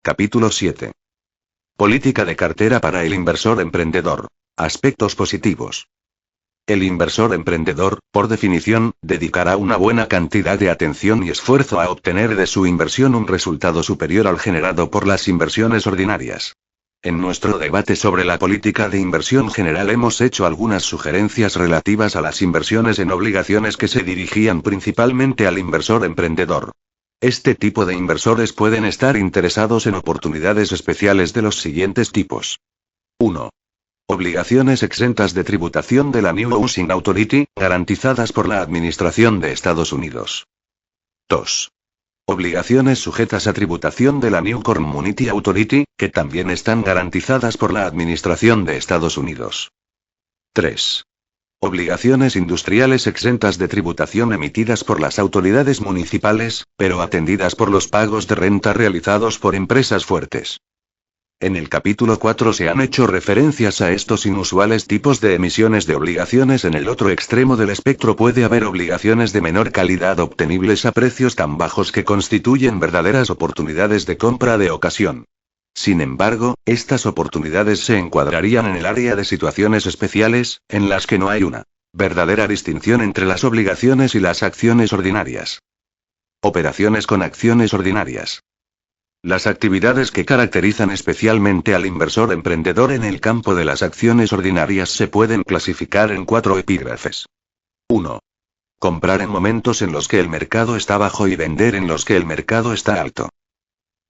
Capítulo 7. Política de cartera para el inversor emprendedor. Aspectos positivos. El inversor emprendedor, por definición, dedicará una buena cantidad de atención y esfuerzo a obtener de su inversión un resultado superior al generado por las inversiones ordinarias. En nuestro debate sobre la política de inversión general hemos hecho algunas sugerencias relativas a las inversiones en obligaciones que se dirigían principalmente al inversor emprendedor. Este tipo de inversores pueden estar interesados en oportunidades especiales de los siguientes tipos. 1. Obligaciones exentas de tributación de la New Housing Authority, garantizadas por la Administración de Estados Unidos. 2. Obligaciones sujetas a tributación de la New Community Authority, que también están garantizadas por la Administración de Estados Unidos. 3. Obligaciones industriales exentas de tributación emitidas por las autoridades municipales, pero atendidas por los pagos de renta realizados por empresas fuertes. En el capítulo 4 se han hecho referencias a estos inusuales tipos de emisiones de obligaciones. En el otro extremo del espectro puede haber obligaciones de menor calidad obtenibles a precios tan bajos que constituyen verdaderas oportunidades de compra de ocasión. Sin embargo, estas oportunidades se encuadrarían en el área de situaciones especiales, en las que no hay una verdadera distinción entre las obligaciones y las acciones ordinarias. Operaciones con acciones ordinarias. Las actividades que caracterizan especialmente al inversor emprendedor en el campo de las acciones ordinarias se pueden clasificar en 4 epígrafes. 1. Comprar en momentos en los que el mercado está bajo y vender en los que el mercado está alto.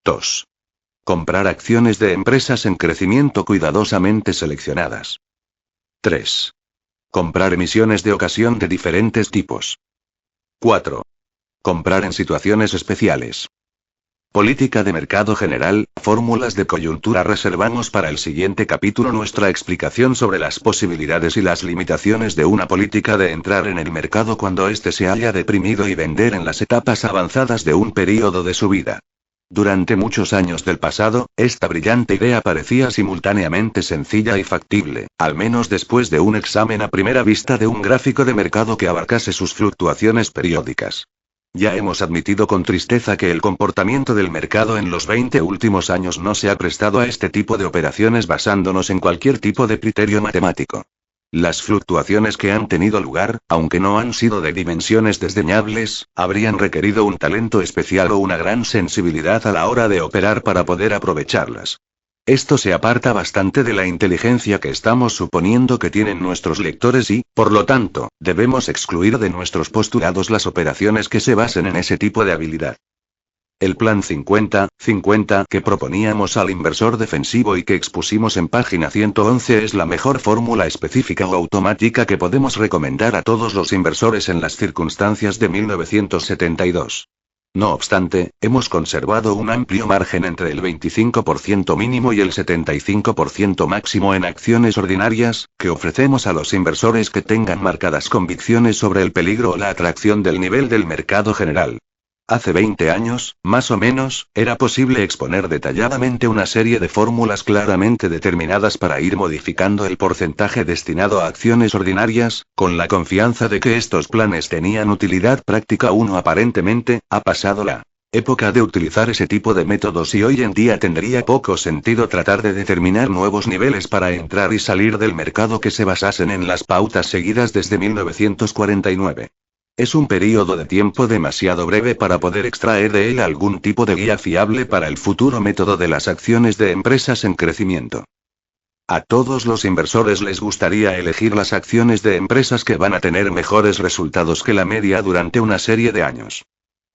2. Comprar acciones de empresas en crecimiento cuidadosamente seleccionadas. 3. Comprar emisiones de ocasión de diferentes tipos. 4. Comprar en situaciones especiales. Política de mercado general, fórmulas de coyuntura. Reservamos para el siguiente capítulo nuestra explicación sobre las posibilidades y las limitaciones de una política de entrar en el mercado cuando éste se haya deprimido y vender en las etapas avanzadas de un período de su vida. Durante muchos años del pasado, esta brillante idea parecía simultáneamente sencilla y factible, al menos después de un examen a primera vista de un gráfico de mercado que abarcase sus fluctuaciones periódicas. Ya hemos admitido con tristeza que el comportamiento del mercado en los 20 últimos años no se ha prestado a este tipo de operaciones basándonos en cualquier tipo de criterio matemático. Las fluctuaciones que han tenido lugar, aunque no han sido de dimensiones desdeñables, habrían requerido un talento especial o una gran sensibilidad a la hora de operar para poder aprovecharlas. Esto se aparta bastante de la inteligencia que estamos suponiendo que tienen nuestros lectores y, por lo tanto, debemos excluir de nuestros postulados las operaciones que se basen en ese tipo de habilidad. El plan 50-50 que proponíamos al inversor defensivo y que expusimos en página 111 es la mejor fórmula específica o automática que podemos recomendar a todos los inversores en las circunstancias de 1972. No obstante, hemos conservado un amplio margen entre el 25% mínimo y el 75% máximo en acciones ordinarias, que ofrecemos a los inversores que tengan marcadas convicciones sobre el peligro o la atracción del nivel del mercado general. Hace 20 años, más o menos, era posible exponer detalladamente una serie de fórmulas claramente determinadas para ir modificando el porcentaje destinado a acciones ordinarias, con la confianza de que estos planes tenían utilidad práctica. Aparentemente, ha pasado la época de utilizar ese tipo de métodos y hoy en día tendría poco sentido tratar de determinar nuevos niveles para entrar y salir del mercado que se basasen en las pautas seguidas desde 1949. Es un período de tiempo demasiado breve para poder extraer de él algún tipo de guía fiable para el futuro método de las acciones de empresas en crecimiento. A todos los inversores les gustaría elegir las acciones de empresas que van a tener mejores resultados que la media durante una serie de años.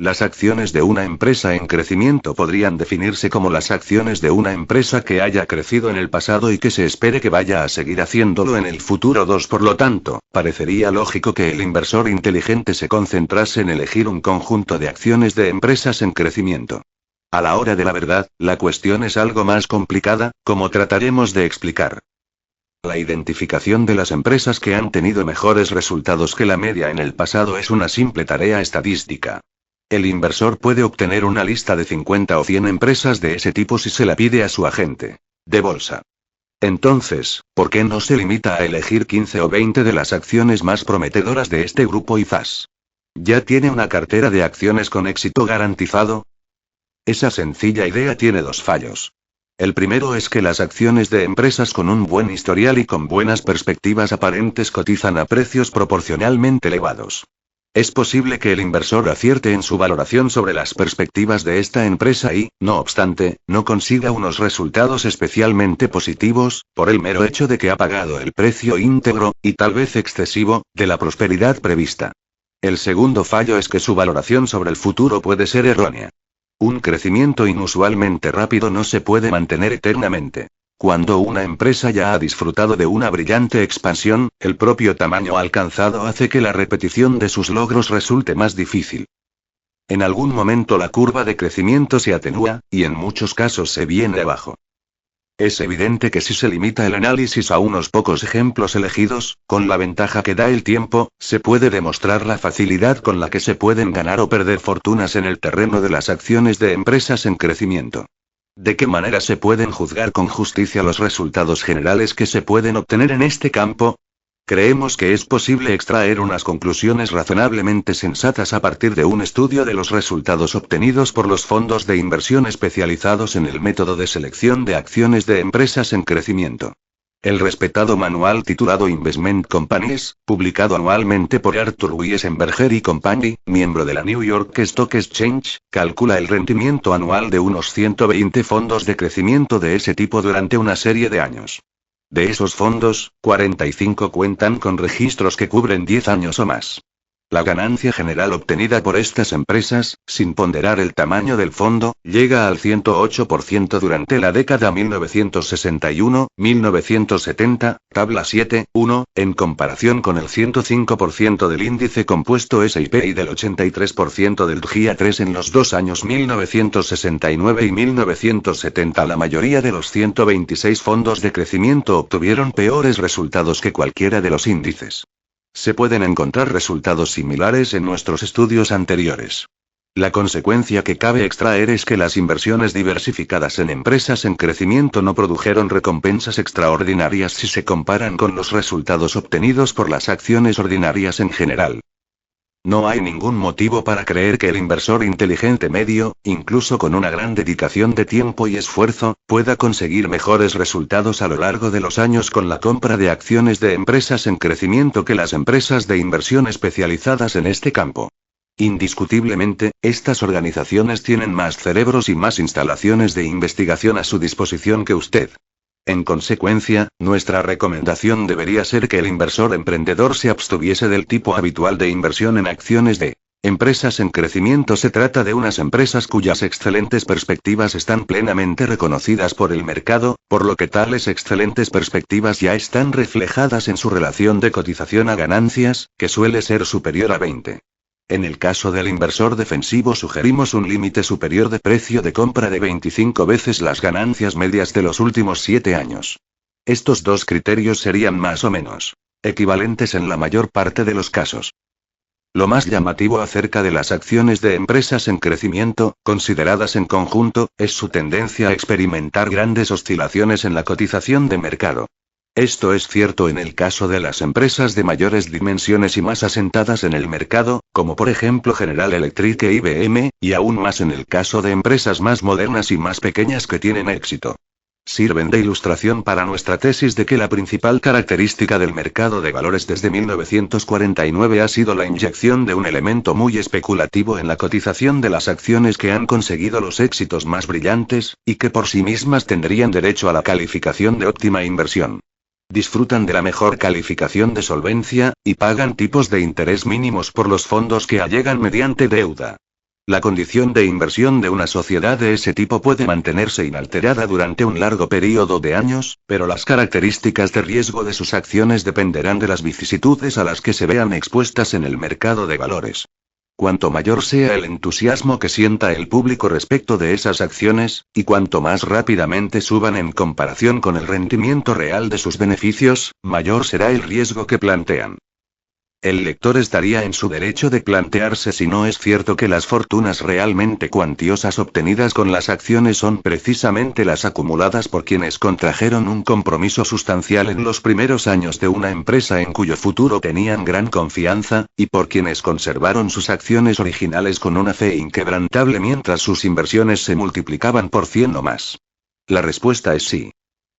Las acciones de una empresa en crecimiento podrían definirse como las acciones de una empresa que haya crecido en el pasado y que se espere que vaya a seguir haciéndolo en el futuro. Por lo tanto, parecería lógico que el inversor inteligente se concentrase en elegir un conjunto de acciones de empresas en crecimiento. A la hora de la verdad, la cuestión es algo más complicada, como trataremos de explicar. La identificación de las empresas que han tenido mejores resultados que la media en el pasado es una simple tarea estadística. El inversor puede obtener una lista de 50 o 100 empresas de ese tipo si se la pide a su agente de bolsa. Entonces, ¿por qué no se limita a elegir 15 o 20 de las acciones más prometedoras de este grupo y ¡zas! ¿Ya tiene una cartera de acciones con éxito garantizado? Esa sencilla idea tiene dos fallos. El primero es que las acciones de empresas con un buen historial y con buenas perspectivas aparentes cotizan a precios proporcionalmente elevados. Es posible que el inversor acierte en su valoración sobre las perspectivas de esta empresa y, no obstante, no consiga unos resultados especialmente positivos, por el mero hecho de que ha pagado el precio íntegro, y tal vez excesivo, de la prosperidad prevista. El segundo fallo es que su valoración sobre el futuro puede ser errónea. Un crecimiento inusualmente rápido no se puede mantener eternamente. Cuando una empresa ya ha disfrutado de una brillante expansión, el propio tamaño alcanzado hace que la repetición de sus logros resulte más difícil. En algún momento la curva de crecimiento se atenúa, y en muchos casos se viene abajo. Es evidente que si se limita el análisis a unos pocos ejemplos elegidos, con la ventaja que da el tiempo, se puede demostrar la facilidad con la que se pueden ganar o perder fortunas en el terreno de las acciones de empresas en crecimiento. ¿De qué manera se pueden juzgar con justicia los resultados generales que se pueden obtener en este campo? Creemos que es posible extraer unas conclusiones razonablemente sensatas a partir de un estudio de los resultados obtenidos por los fondos de inversión especializados en el método de selección de acciones de empresas en crecimiento. El respetado manual titulado Investment Companies, publicado anualmente por Arthur Wiesenberger y Company, miembro de la New York Stock Exchange, calcula el rendimiento anual de unos 120 fondos de crecimiento de ese tipo durante una serie de años. De esos fondos, 45 cuentan con registros que cubren 10 años o más. La ganancia general obtenida por estas empresas, sin ponderar el tamaño del fondo, llega al 108% durante la década 1961-1970, tabla 7.1, en comparación con el 105% del índice compuesto S&P y del 83% del GIA 3 en los 2 años 1969 y 1970. La mayoría de los 126 fondos de crecimiento obtuvieron peores resultados que cualquiera de los índices. Se pueden encontrar resultados similares en nuestros estudios anteriores. La consecuencia que cabe extraer es que las inversiones diversificadas en empresas en crecimiento no produjeron recompensas extraordinarias si se comparan con los resultados obtenidos por las acciones ordinarias en general. No hay ningún motivo para creer que el inversor inteligente medio, incluso con una gran dedicación de tiempo y esfuerzo, pueda conseguir mejores resultados a lo largo de los años con la compra de acciones de empresas en crecimiento que las empresas de inversión especializadas en este campo. Indiscutiblemente, estas organizaciones tienen más cerebros y más instalaciones de investigación a su disposición que usted. En consecuencia, nuestra recomendación debería ser que el inversor emprendedor se abstuviese del tipo habitual de inversión en acciones de empresas en crecimiento. Se trata de unas empresas cuyas excelentes perspectivas están plenamente reconocidas por el mercado, por lo que tales excelentes perspectivas ya están reflejadas en su relación de cotización a ganancias, que suele ser superior a 20. En el caso del inversor defensivo sugerimos un límite superior de precio de compra de 25 veces las ganancias medias de los últimos 7 años. Estos dos criterios serían más o menos equivalentes en la mayor parte de los casos. Lo más llamativo acerca de las acciones de empresas en crecimiento, consideradas en conjunto, es su tendencia a experimentar grandes oscilaciones en la cotización de mercado. Esto es cierto en el caso de las empresas de mayores dimensiones y más asentadas en el mercado, como por ejemplo General Electric e IBM, y aún más en el caso de empresas más modernas y más pequeñas que tienen éxito. Sirven de ilustración para nuestra tesis de que la principal característica del mercado de valores desde 1949 ha sido la inyección de un elemento muy especulativo en la cotización de las acciones que han conseguido los éxitos más brillantes, y que por sí mismas tendrían derecho a la calificación de óptima inversión. Disfrutan de la mejor calificación de solvencia, y pagan tipos de interés mínimos por los fondos que allegan mediante deuda. La condición de inversión de una sociedad de ese tipo puede mantenerse inalterada durante un largo período de años, pero las características de riesgo de sus acciones dependerán de las vicisitudes a las que se vean expuestas en el mercado de valores. Cuanto mayor sea el entusiasmo que sienta el público respecto de esas acciones, y cuanto más rápidamente suban en comparación con el rendimiento real de sus beneficios, mayor será el riesgo que plantean. El lector estaría en su derecho de plantearse si no es cierto que las fortunas realmente cuantiosas obtenidas con las acciones son precisamente las acumuladas por quienes contrajeron un compromiso sustancial en los primeros años de una empresa en cuyo futuro tenían gran confianza, y por quienes conservaron sus acciones originales con una fe inquebrantable mientras sus inversiones se multiplicaban por 100 o más. La respuesta es sí.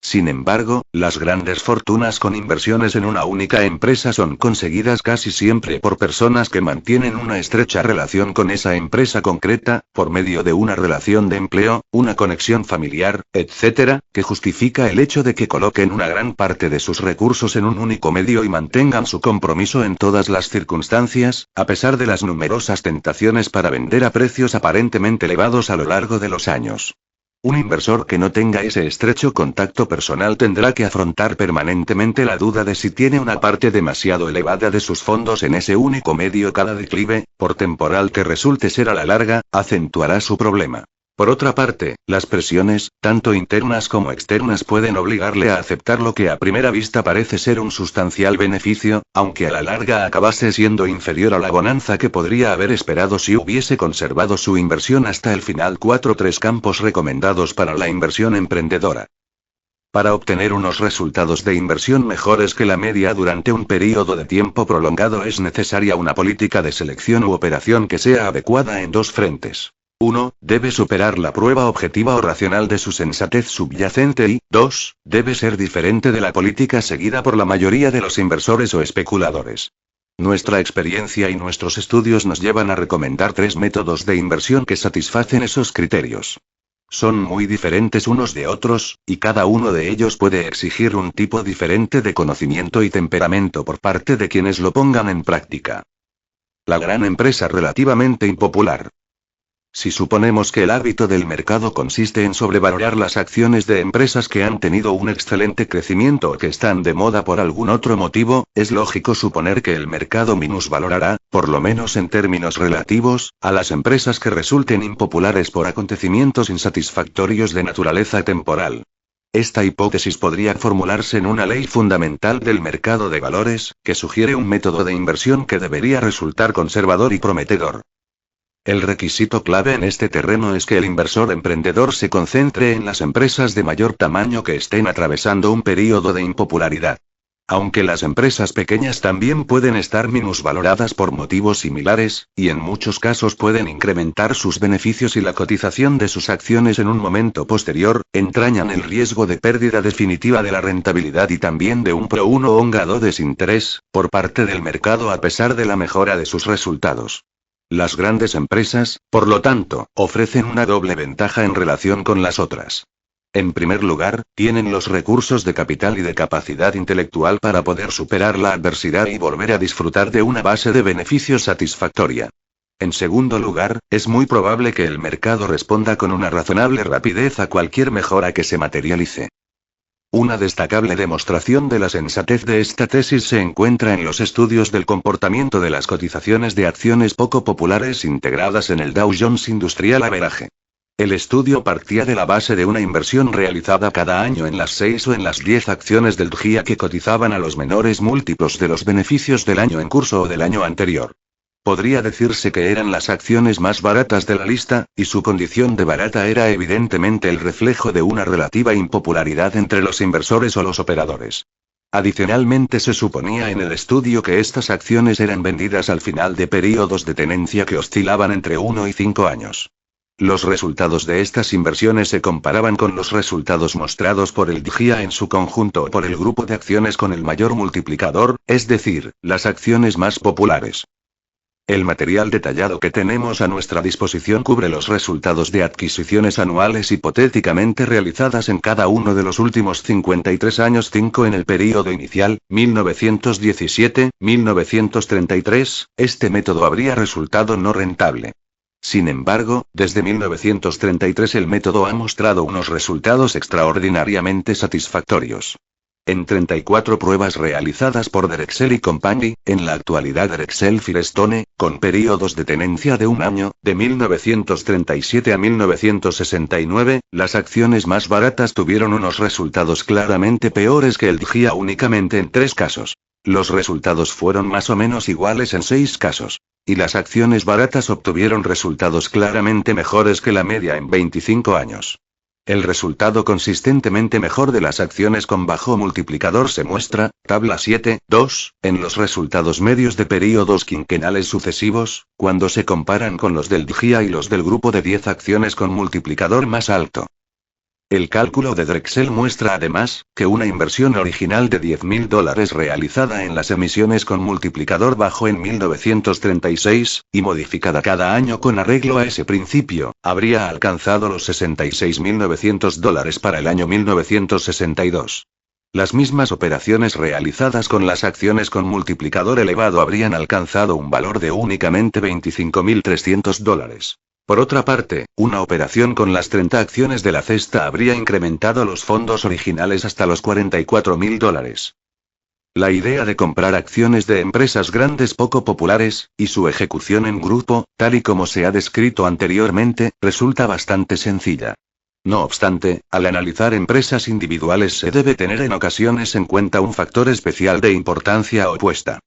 Sin embargo, las grandes fortunas con inversiones en una única empresa son conseguidas casi siempre por personas que mantienen una estrecha relación con esa empresa concreta, por medio de una relación de empleo, una conexión familiar, etc., que justifica el hecho de que coloquen una gran parte de sus recursos en un único medio y mantengan su compromiso en todas las circunstancias, a pesar de las numerosas tentaciones para vender a precios aparentemente elevados a lo largo de los años. Un inversor que no tenga ese estrecho contacto personal tendrá que afrontar permanentemente la duda de si tiene una parte demasiado elevada de sus fondos en ese único medio. Cada declive, por temporal que resulte ser a la larga, acentuará su problema. Por otra parte, las presiones, tanto internas como externas, pueden obligarle a aceptar lo que a primera vista parece ser un sustancial beneficio, aunque a la larga acabase siendo inferior a la bonanza que podría haber esperado si hubiese conservado su inversión hasta el final. 4. Campos recomendados para la inversión emprendedora. Para obtener unos resultados de inversión mejores que la media durante un periodo de tiempo prolongado es necesaria una política de selección u operación que sea adecuada en dos frentes. 1. Debe superar la prueba objetiva o racional de su sensatez subyacente y, 2. Debe ser diferente de la política seguida por la mayoría de los inversores o especuladores. Nuestra experiencia y nuestros estudios nos llevan a recomendar 3 métodos de inversión que satisfacen esos criterios. Son muy diferentes unos de otros, y cada uno de ellos puede exigir un tipo diferente de conocimiento y temperamento por parte de quienes lo pongan en práctica. La gran empresa relativamente impopular. Si suponemos que el hábito del mercado consiste en sobrevalorar las acciones de empresas que han tenido un excelente crecimiento o que están de moda por algún otro motivo, es lógico suponer que el mercado minusvalorará, por lo menos en términos relativos, a las empresas que resulten impopulares por acontecimientos insatisfactorios de naturaleza temporal. Esta hipótesis podría formularse en una ley fundamental del mercado de valores, que sugiere un método de inversión que debería resultar conservador y prometedor. El requisito clave en este terreno es que el inversor emprendedor se concentre en las empresas de mayor tamaño que estén atravesando un período de impopularidad. Aunque las empresas pequeñas también pueden estar minusvaloradas por motivos similares, y en muchos casos pueden incrementar sus beneficios y la cotización de sus acciones en un momento posterior, entrañan el riesgo de pérdida definitiva de la rentabilidad y también de un prolongado desinterés, por parte del mercado a pesar de la mejora de sus resultados. Las grandes empresas, por lo tanto, ofrecen una doble ventaja en relación con las otras. En primer lugar, tienen los recursos de capital y de capacidad intelectual para poder superar la adversidad y volver a disfrutar de una base de beneficios satisfactoria. En segundo lugar, es muy probable que el mercado responda con una razonable rapidez a cualquier mejora que se materialice. Una destacable demostración de la sensatez de esta tesis se encuentra en los estudios del comportamiento de las cotizaciones de acciones poco populares integradas en el Dow Jones Industrial Average. El estudio partía de la base de una inversión realizada cada año en las 6 o en las 10 acciones del DJIA que cotizaban a los menores múltiplos de los beneficios del año en curso o del año anterior. Podría decirse que eran las acciones más baratas de la lista, y su condición de barata era evidentemente el reflejo de una relativa impopularidad entre los inversores o los operadores. Adicionalmente se suponía en el estudio que estas acciones eran vendidas al final de períodos de tenencia que oscilaban entre 1 y 5 años. Los resultados de estas inversiones se comparaban con los resultados mostrados por el DJIA en su conjunto o por el grupo de acciones con el mayor multiplicador, es decir, las acciones más populares. El material detallado que tenemos a nuestra disposición cubre los resultados de adquisiciones anuales hipotéticamente realizadas en cada uno de los últimos 53 años. 5 En el período inicial, 1917-1933, este método habría resultado no rentable. Sin embargo, desde 1933 el método ha mostrado unos resultados extraordinariamente satisfactorios. En 34 pruebas realizadas por Drexel Company, en la actualidad Drexel Firestone, con períodos de tenencia de un año, de 1937 a 1969, las acciones más baratas tuvieron unos resultados claramente peores que el DJIA únicamente en 3 casos. Los resultados fueron más o menos iguales en 6 casos. Y las acciones baratas obtuvieron resultados claramente mejores que la media en 25 años. El resultado consistentemente mejor de las acciones con bajo multiplicador se muestra, tabla 7.2, en los resultados medios de períodos quinquenales sucesivos, cuando se comparan con los del DJIA y los del grupo de 10 acciones con multiplicador más alto. El cálculo de Drexel muestra además, que una inversión original de $10.000 realizada en las emisiones con multiplicador bajo en 1936, y modificada cada año con arreglo a ese principio, habría alcanzado los $66.900 para el año 1962. Las mismas operaciones realizadas con las acciones con multiplicador elevado habrían alcanzado un valor de únicamente $25.300. Por otra parte, una operación con las 30 acciones de la cesta habría incrementado los fondos originales hasta los $44.000. La idea de comprar acciones de empresas grandes poco populares, y su ejecución en grupo, tal y como se ha descrito anteriormente, resulta bastante sencilla. No obstante, al analizar empresas individuales se debe tener en ocasiones en cuenta un factor especial de importancia opuesta.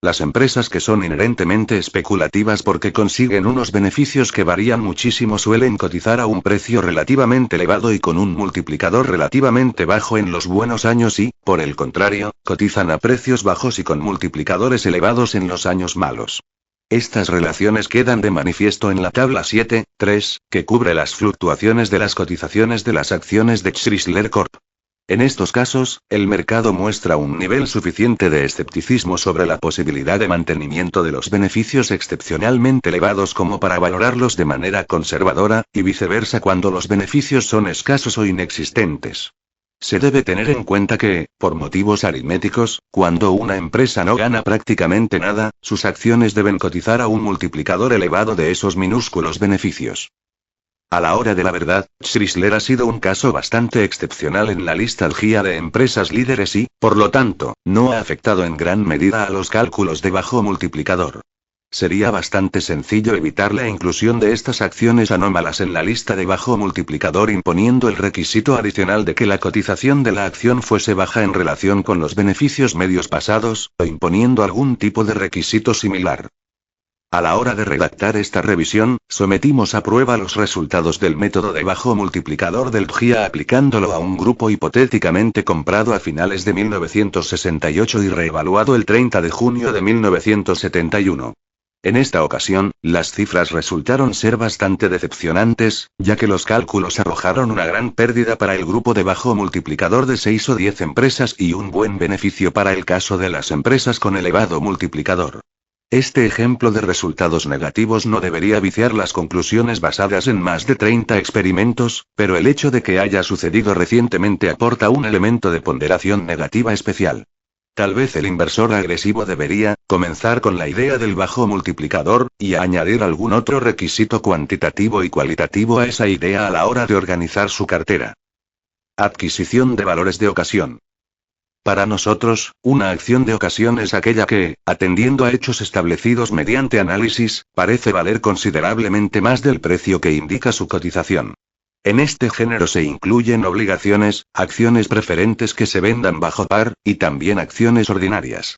Las empresas que son inherentemente especulativas porque consiguen unos beneficios que varían muchísimo suelen cotizar a un precio relativamente elevado y con un multiplicador relativamente bajo en los buenos años y, por el contrario, cotizan a precios bajos y con multiplicadores elevados en los años malos. Estas relaciones quedan de manifiesto en la tabla 7.3, que cubre las fluctuaciones de las cotizaciones de las acciones de Chrysler Corp. En estos casos, el mercado muestra un nivel suficiente de escepticismo sobre la posibilidad de mantenimiento de los beneficios excepcionalmente elevados como para valorarlos de manera conservadora, y viceversa cuando los beneficios son escasos o inexistentes. Se debe tener en cuenta que, por motivos aritméticos, cuando una empresa no gana prácticamente nada, sus acciones deben cotizar a un multiplicador elevado de esos minúsculos beneficios. A la hora de la verdad, Chrysler ha sido un caso bastante excepcional en la lista DJIA de empresas líderes y, por lo tanto, no ha afectado en gran medida a los cálculos de bajo multiplicador. Sería bastante sencillo evitar la inclusión de estas acciones anómalas en la lista de bajo multiplicador imponiendo el requisito adicional de que la cotización de la acción fuese baja en relación con los beneficios medios pasados, o imponiendo algún tipo de requisito similar. A la hora de redactar esta revisión, sometimos a prueba los resultados del método de bajo multiplicador del DJIA aplicándolo a un grupo hipotéticamente comprado a finales de 1968 y reevaluado el 30 de junio de 1971. En esta ocasión, las cifras resultaron ser bastante decepcionantes, ya que los cálculos arrojaron una gran pérdida para el grupo de bajo multiplicador de 6 o 10 empresas y un buen beneficio para el caso de las empresas con elevado multiplicador. Este ejemplo de resultados negativos no debería viciar las conclusiones basadas en más de 30 experimentos, pero el hecho de que haya sucedido recientemente aporta un elemento de ponderación negativa especial. Tal vez el inversor agresivo debería comenzar con la idea del bajo multiplicador, y añadir algún otro requisito cuantitativo y cualitativo a esa idea a la hora de organizar su cartera. Adquisición de valores de ocasión. Para nosotros, una acción de ocasión es aquella que, atendiendo a hechos establecidos mediante análisis, parece valer considerablemente más del precio que indica su cotización. En este género se incluyen obligaciones, acciones preferentes que se vendan bajo par, y también acciones ordinarias.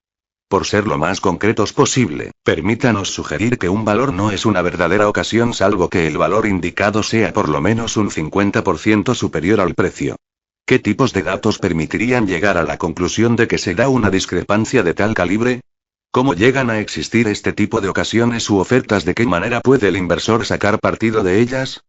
Por ser lo más concretos posible, permítanos sugerir que un valor no es una verdadera ocasión salvo que el valor indicado sea por lo menos un 50% superior al precio. ¿Qué tipos de datos permitirían llegar a la conclusión de que se da una discrepancia de tal calibre? ¿Cómo llegan a existir este tipo de ocasiones u ofertas? ¿De qué manera puede el inversor sacar partido de ellas?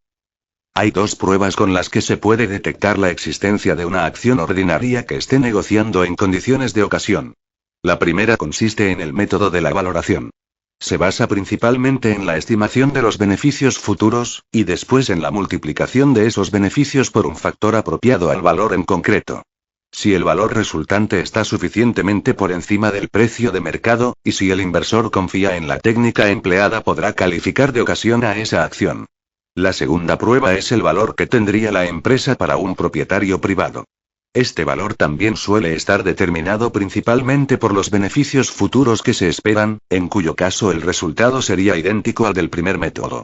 Hay dos pruebas con las que se puede detectar la existencia de una acción ordinaria que esté negociando en condiciones de ocasión. La primera consiste en el método de la valoración. Se basa principalmente en la estimación de los beneficios futuros, y después en la multiplicación de esos beneficios por un factor apropiado al valor en concreto. Si el valor resultante está suficientemente por encima del precio de mercado, y si el inversor confía en la técnica empleada, podrá calificar de ocasión a esa acción. La segunda prueba es el valor que tendría la empresa para un propietario privado. Este valor también suele estar determinado principalmente por los beneficios futuros que se esperan, en cuyo caso el resultado sería idéntico al del primer método.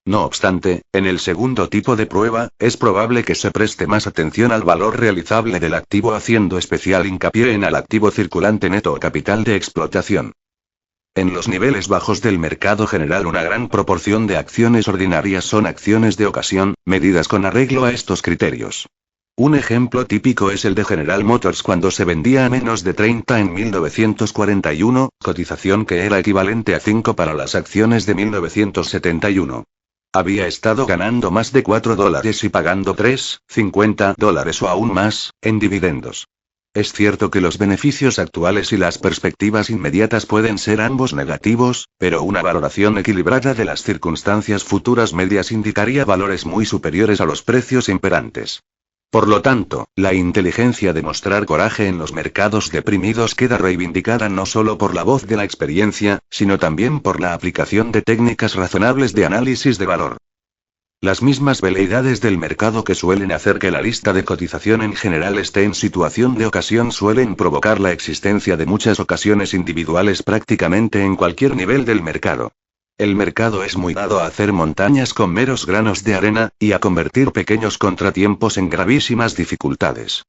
No obstante, en el segundo tipo de prueba, es probable que se preste más atención al valor realizable del activo, haciendo especial hincapié en el activo circulante neto o capital de explotación. En los niveles bajos del mercado general, una gran proporción de acciones ordinarias son acciones de ocasión, medidas con arreglo a estos criterios. Un ejemplo típico es el de General Motors cuando se vendía a menos de 30 en 1941, cotización que era equivalente a 5 para las acciones de 1971. Había estado ganando más de $4 y pagando $3,50 o aún más, en dividendos. Es cierto que los beneficios actuales y las perspectivas inmediatas pueden ser ambos negativos, pero una valoración equilibrada de las circunstancias futuras medias indicaría valores muy superiores a los precios imperantes. Por lo tanto, la inteligencia de mostrar coraje en los mercados deprimidos queda reivindicada no solo por la voz de la experiencia, sino también por la aplicación de técnicas razonables de análisis de valor. Las mismas veleidades del mercado que suelen hacer que la lista de cotización en general esté en situación de ocasión suelen provocar la existencia de muchas ocasiones individuales prácticamente en cualquier nivel del mercado. El mercado es muy dado a hacer montañas con meros granos de arena, y a convertir pequeños contratiempos en gravísimas dificultades.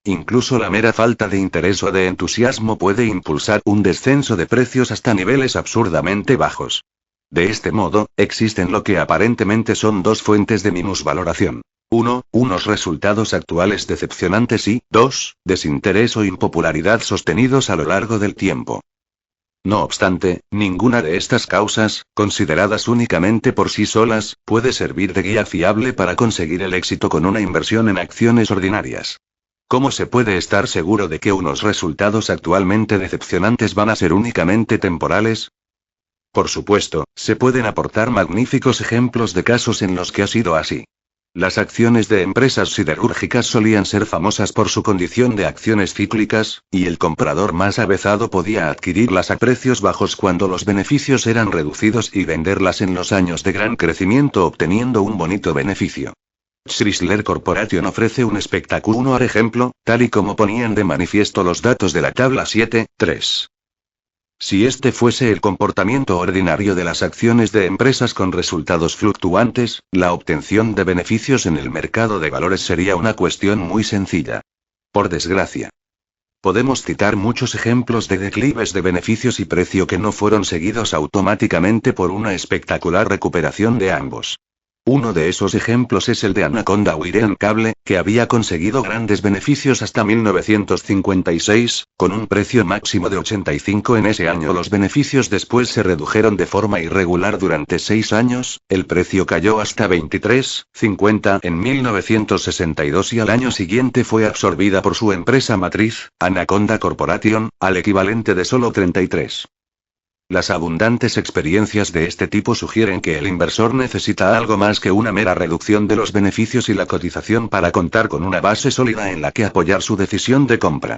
Incluso la mera falta de interés o de entusiasmo puede impulsar un descenso de precios hasta niveles absurdamente bajos. De este modo, existen lo que aparentemente son dos fuentes de minusvaloración. 1. Unos resultados actuales decepcionantes y, 2. Desinterés o impopularidad sostenidos a lo largo del tiempo. No obstante, ninguna de estas causas, consideradas únicamente por sí solas, puede servir de guía fiable para conseguir el éxito con una inversión en acciones ordinarias. ¿Cómo se puede estar seguro de que unos resultados actualmente decepcionantes van a ser únicamente temporales? Por supuesto, se pueden aportar magníficos ejemplos de casos en los que ha sido así. Las acciones de empresas siderúrgicas solían ser famosas por su condición de acciones cíclicas, y el comprador más avezado podía adquirirlas a precios bajos cuando los beneficios eran reducidos y venderlas en los años de gran crecimiento obteniendo un bonito beneficio. Chrysler Corporation ofrece un espectacular ejemplo, tal y como ponían de manifiesto los datos de la tabla 7.3. Si este fuese el comportamiento ordinario de las acciones de empresas con resultados fluctuantes, la obtención de beneficios en el mercado de valores sería una cuestión muy sencilla. Por desgracia. Podemos citar muchos ejemplos de declives de beneficios y precio que no fueron seguidos automáticamente por una espectacular recuperación de ambos. Uno de esos ejemplos es el de Anaconda Wire and Cable, que había conseguido grandes beneficios hasta 1956, con un precio máximo de 85 en ese año. Los beneficios después se redujeron de forma irregular durante 6 años, el precio cayó hasta 23,50 en 1962 y al año siguiente fue absorbida por su empresa matriz, Anaconda Corporation, al equivalente de solo 33. Las abundantes experiencias de este tipo sugieren que el inversor necesita algo más que una mera reducción de los beneficios y la cotización para contar con una base sólida en la que apoyar su decisión de compra.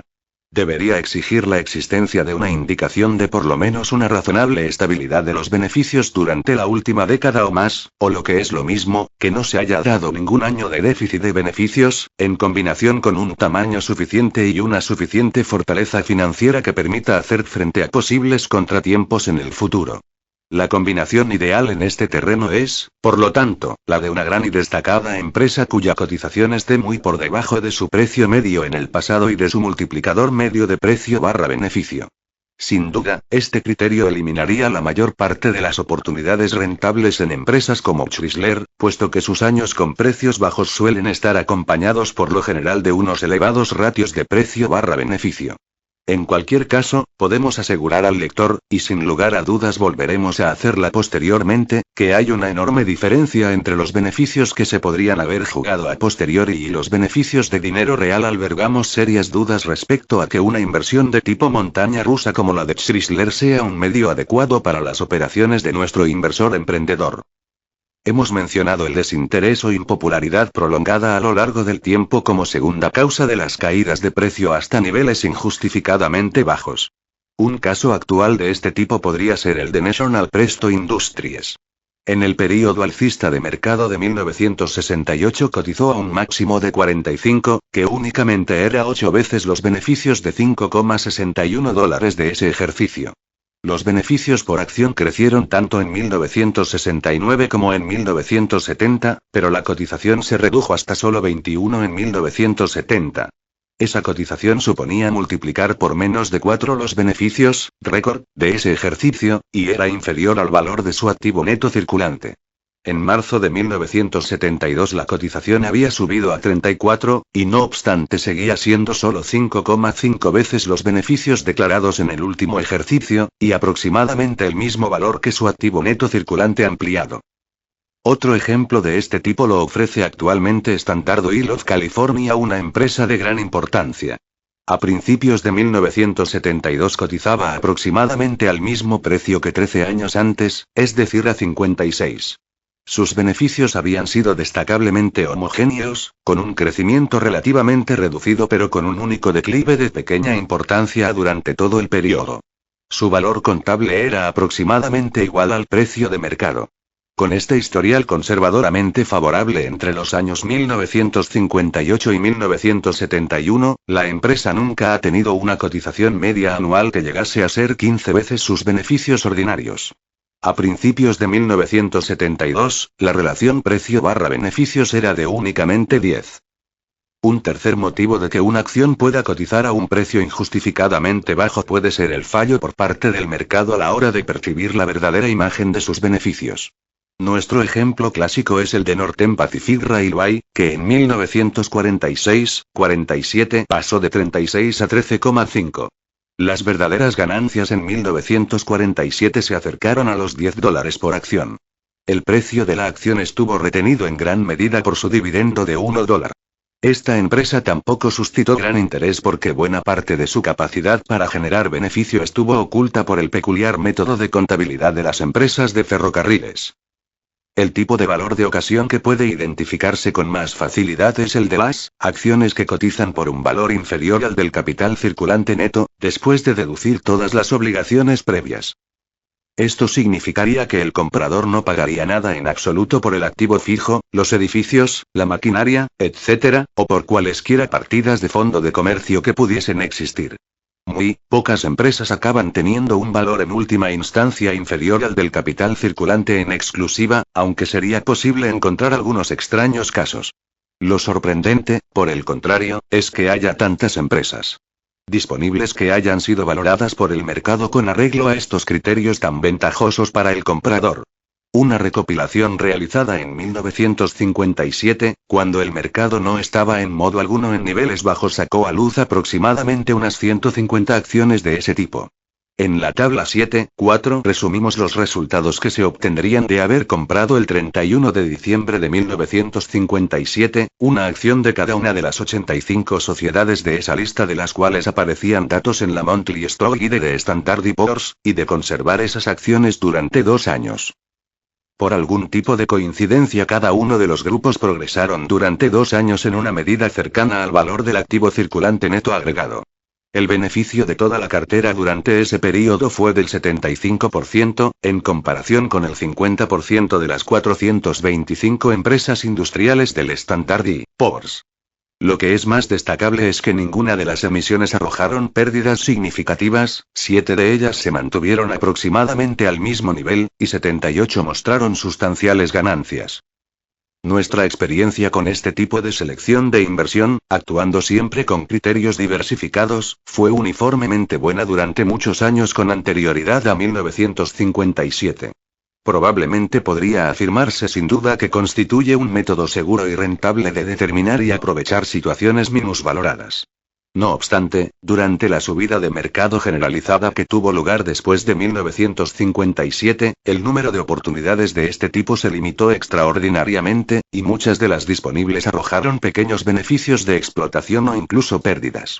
Debería exigir la existencia de una indicación de por lo menos una razonable estabilidad de los beneficios durante la última década o más, o lo que es lo mismo, que no se haya dado ningún año de déficit de beneficios, en combinación con un tamaño suficiente y una suficiente fortaleza financiera que permita hacer frente a posibles contratiempos en el futuro. La combinación ideal en este terreno es, por lo tanto, la de una gran y destacada empresa cuya cotización esté muy por debajo de su precio medio en el pasado y de su multiplicador medio de precio/beneficio. Sin duda, este criterio eliminaría la mayor parte de las oportunidades rentables en empresas como Chrysler, puesto que sus años con precios bajos suelen estar acompañados por lo general de unos elevados ratios de precio/beneficio. En cualquier caso, podemos asegurar al lector, y sin lugar a dudas volveremos a hacerla posteriormente, que hay una enorme diferencia entre los beneficios que se podrían haber jugado a posteriori y los beneficios de dinero real. Albergamos serias dudas respecto a que una inversión de tipo montaña rusa como la de Chrysler sea un medio adecuado para las operaciones de nuestro inversor emprendedor. Hemos mencionado el desinterés o impopularidad prolongada a lo largo del tiempo como segunda causa de las caídas de precio hasta niveles injustificadamente bajos. Un caso actual de este tipo podría ser el de National Presto Industries. En el período alcista de mercado de 1968 cotizó a un máximo de 45, que únicamente era 8 veces los beneficios de $5,61 de ese ejercicio. Los beneficios por acción crecieron tanto en 1969 como en 1970, pero la cotización se redujo hasta solo 21 en 1970. Esa cotización suponía multiplicar por menos de 4 los beneficios, récord, de ese ejercicio, y era inferior al valor de su activo neto circulante. En marzo de 1972 la cotización había subido a 34, y no obstante seguía siendo solo 5,5 veces los beneficios declarados en el último ejercicio, y aproximadamente el mismo valor que su activo neto circulante ampliado. Otro ejemplo de este tipo lo ofrece actualmente Standard Oil of California, una empresa de gran importancia. A principios de 1972 cotizaba aproximadamente al mismo precio que 13 años antes, es decir, a 56. Sus beneficios habían sido destacablemente homogéneos, con un crecimiento relativamente reducido pero con un único declive de pequeña importancia durante todo el periodo. Su valor contable era aproximadamente igual al precio de mercado. Con este historial conservadoramente favorable entre los años 1958 y 1971, la empresa nunca ha tenido una cotización media anual que llegase a ser 15 veces sus beneficios ordinarios. A principios de 1972, la relación precio/beneficios era de únicamente 10. Un tercer motivo de que una acción pueda cotizar a un precio injustificadamente bajo puede ser el fallo por parte del mercado a la hora de percibir la verdadera imagen de sus beneficios. Nuestro ejemplo clásico es el de Northern Pacific Railway, que en 1946-47 pasó de 36 a 13,5. Las verdaderas ganancias en 1947 se acercaron a los $10 por acción. El precio de la acción estuvo retenido en gran medida por su dividendo de $1. Esta empresa tampoco suscitó gran interés porque buena parte de su capacidad para generar beneficio estuvo oculta por el peculiar método de contabilidad de las empresas de ferrocarriles. El tipo de valor de ocasión que puede identificarse con más facilidad es el de las acciones que cotizan por un valor inferior al del capital circulante neto, después de deducir todas las obligaciones previas. Esto significaría que el comprador no pagaría nada en absoluto por el activo fijo, los edificios, la maquinaria, etc., o por cualesquiera partidas de fondo de comercio que pudiesen existir. Muy pocas empresas acaban teniendo un valor en última instancia inferior al del capital circulante en exclusiva, aunque sería posible encontrar algunos extraños casos. Lo sorprendente, por el contrario, es que haya tantas empresas disponibles que hayan sido valoradas por el mercado con arreglo a estos criterios tan ventajosos para el comprador. Una recopilación realizada en 1957, cuando el mercado no estaba en modo alguno en niveles bajos, sacó a luz aproximadamente unas 150 acciones de ese tipo. En la tabla 7.4 resumimos los resultados que se obtendrían de haber comprado el 31 de diciembre de 1957, una acción de cada una de las 85 sociedades de esa lista, de las cuales aparecían datos en la Monthly Stock Guide de Standard & Poor's, y de conservar esas acciones durante 2 años. Por algún tipo de coincidencia, cada uno de los grupos progresaron durante 2 años en una medida cercana al valor del activo circulante neto agregado. El beneficio de toda la cartera durante ese período fue del 75%, en comparación con el 50% de las 425 empresas industriales del Standard & Poor's. Lo que es más destacable es que ninguna de las emisiones arrojaron pérdidas significativas, 7 de ellas se mantuvieron aproximadamente al mismo nivel, y 78 mostraron sustanciales ganancias. Nuestra experiencia con este tipo de selección de inversión, actuando siempre con criterios diversificados, fue uniformemente buena durante muchos años con anterioridad a 1957. Probablemente podría afirmarse sin duda que constituye un método seguro y rentable de determinar y aprovechar situaciones minusvaloradas. No obstante, durante la subida de mercado generalizada que tuvo lugar después de 1957, el número de oportunidades de este tipo se limitó extraordinariamente, y muchas de las disponibles arrojaron pequeños beneficios de explotación o incluso pérdidas.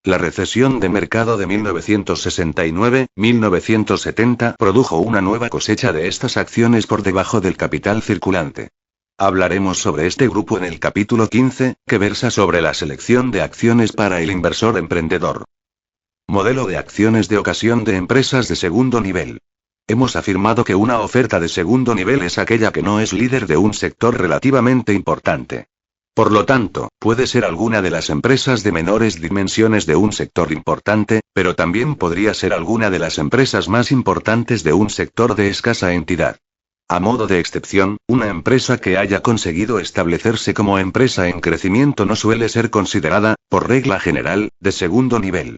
La recesión de mercado de 1969-1970 produjo una nueva cosecha de estas acciones por debajo del capital circulante. Hablaremos sobre este grupo en el capítulo 15, que versa sobre la selección de acciones para el inversor emprendedor. Modelo de acciones de ocasión de empresas de segundo nivel. Hemos afirmado que una oferta de segundo nivel es aquella que no es líder de un sector relativamente importante. Por lo tanto, puede ser alguna de las empresas de menores dimensiones de un sector importante, pero también podría ser alguna de las empresas más importantes de un sector de escasa entidad. A modo de excepción, una empresa que haya conseguido establecerse como empresa en crecimiento no suele ser considerada, por regla general, de segundo nivel.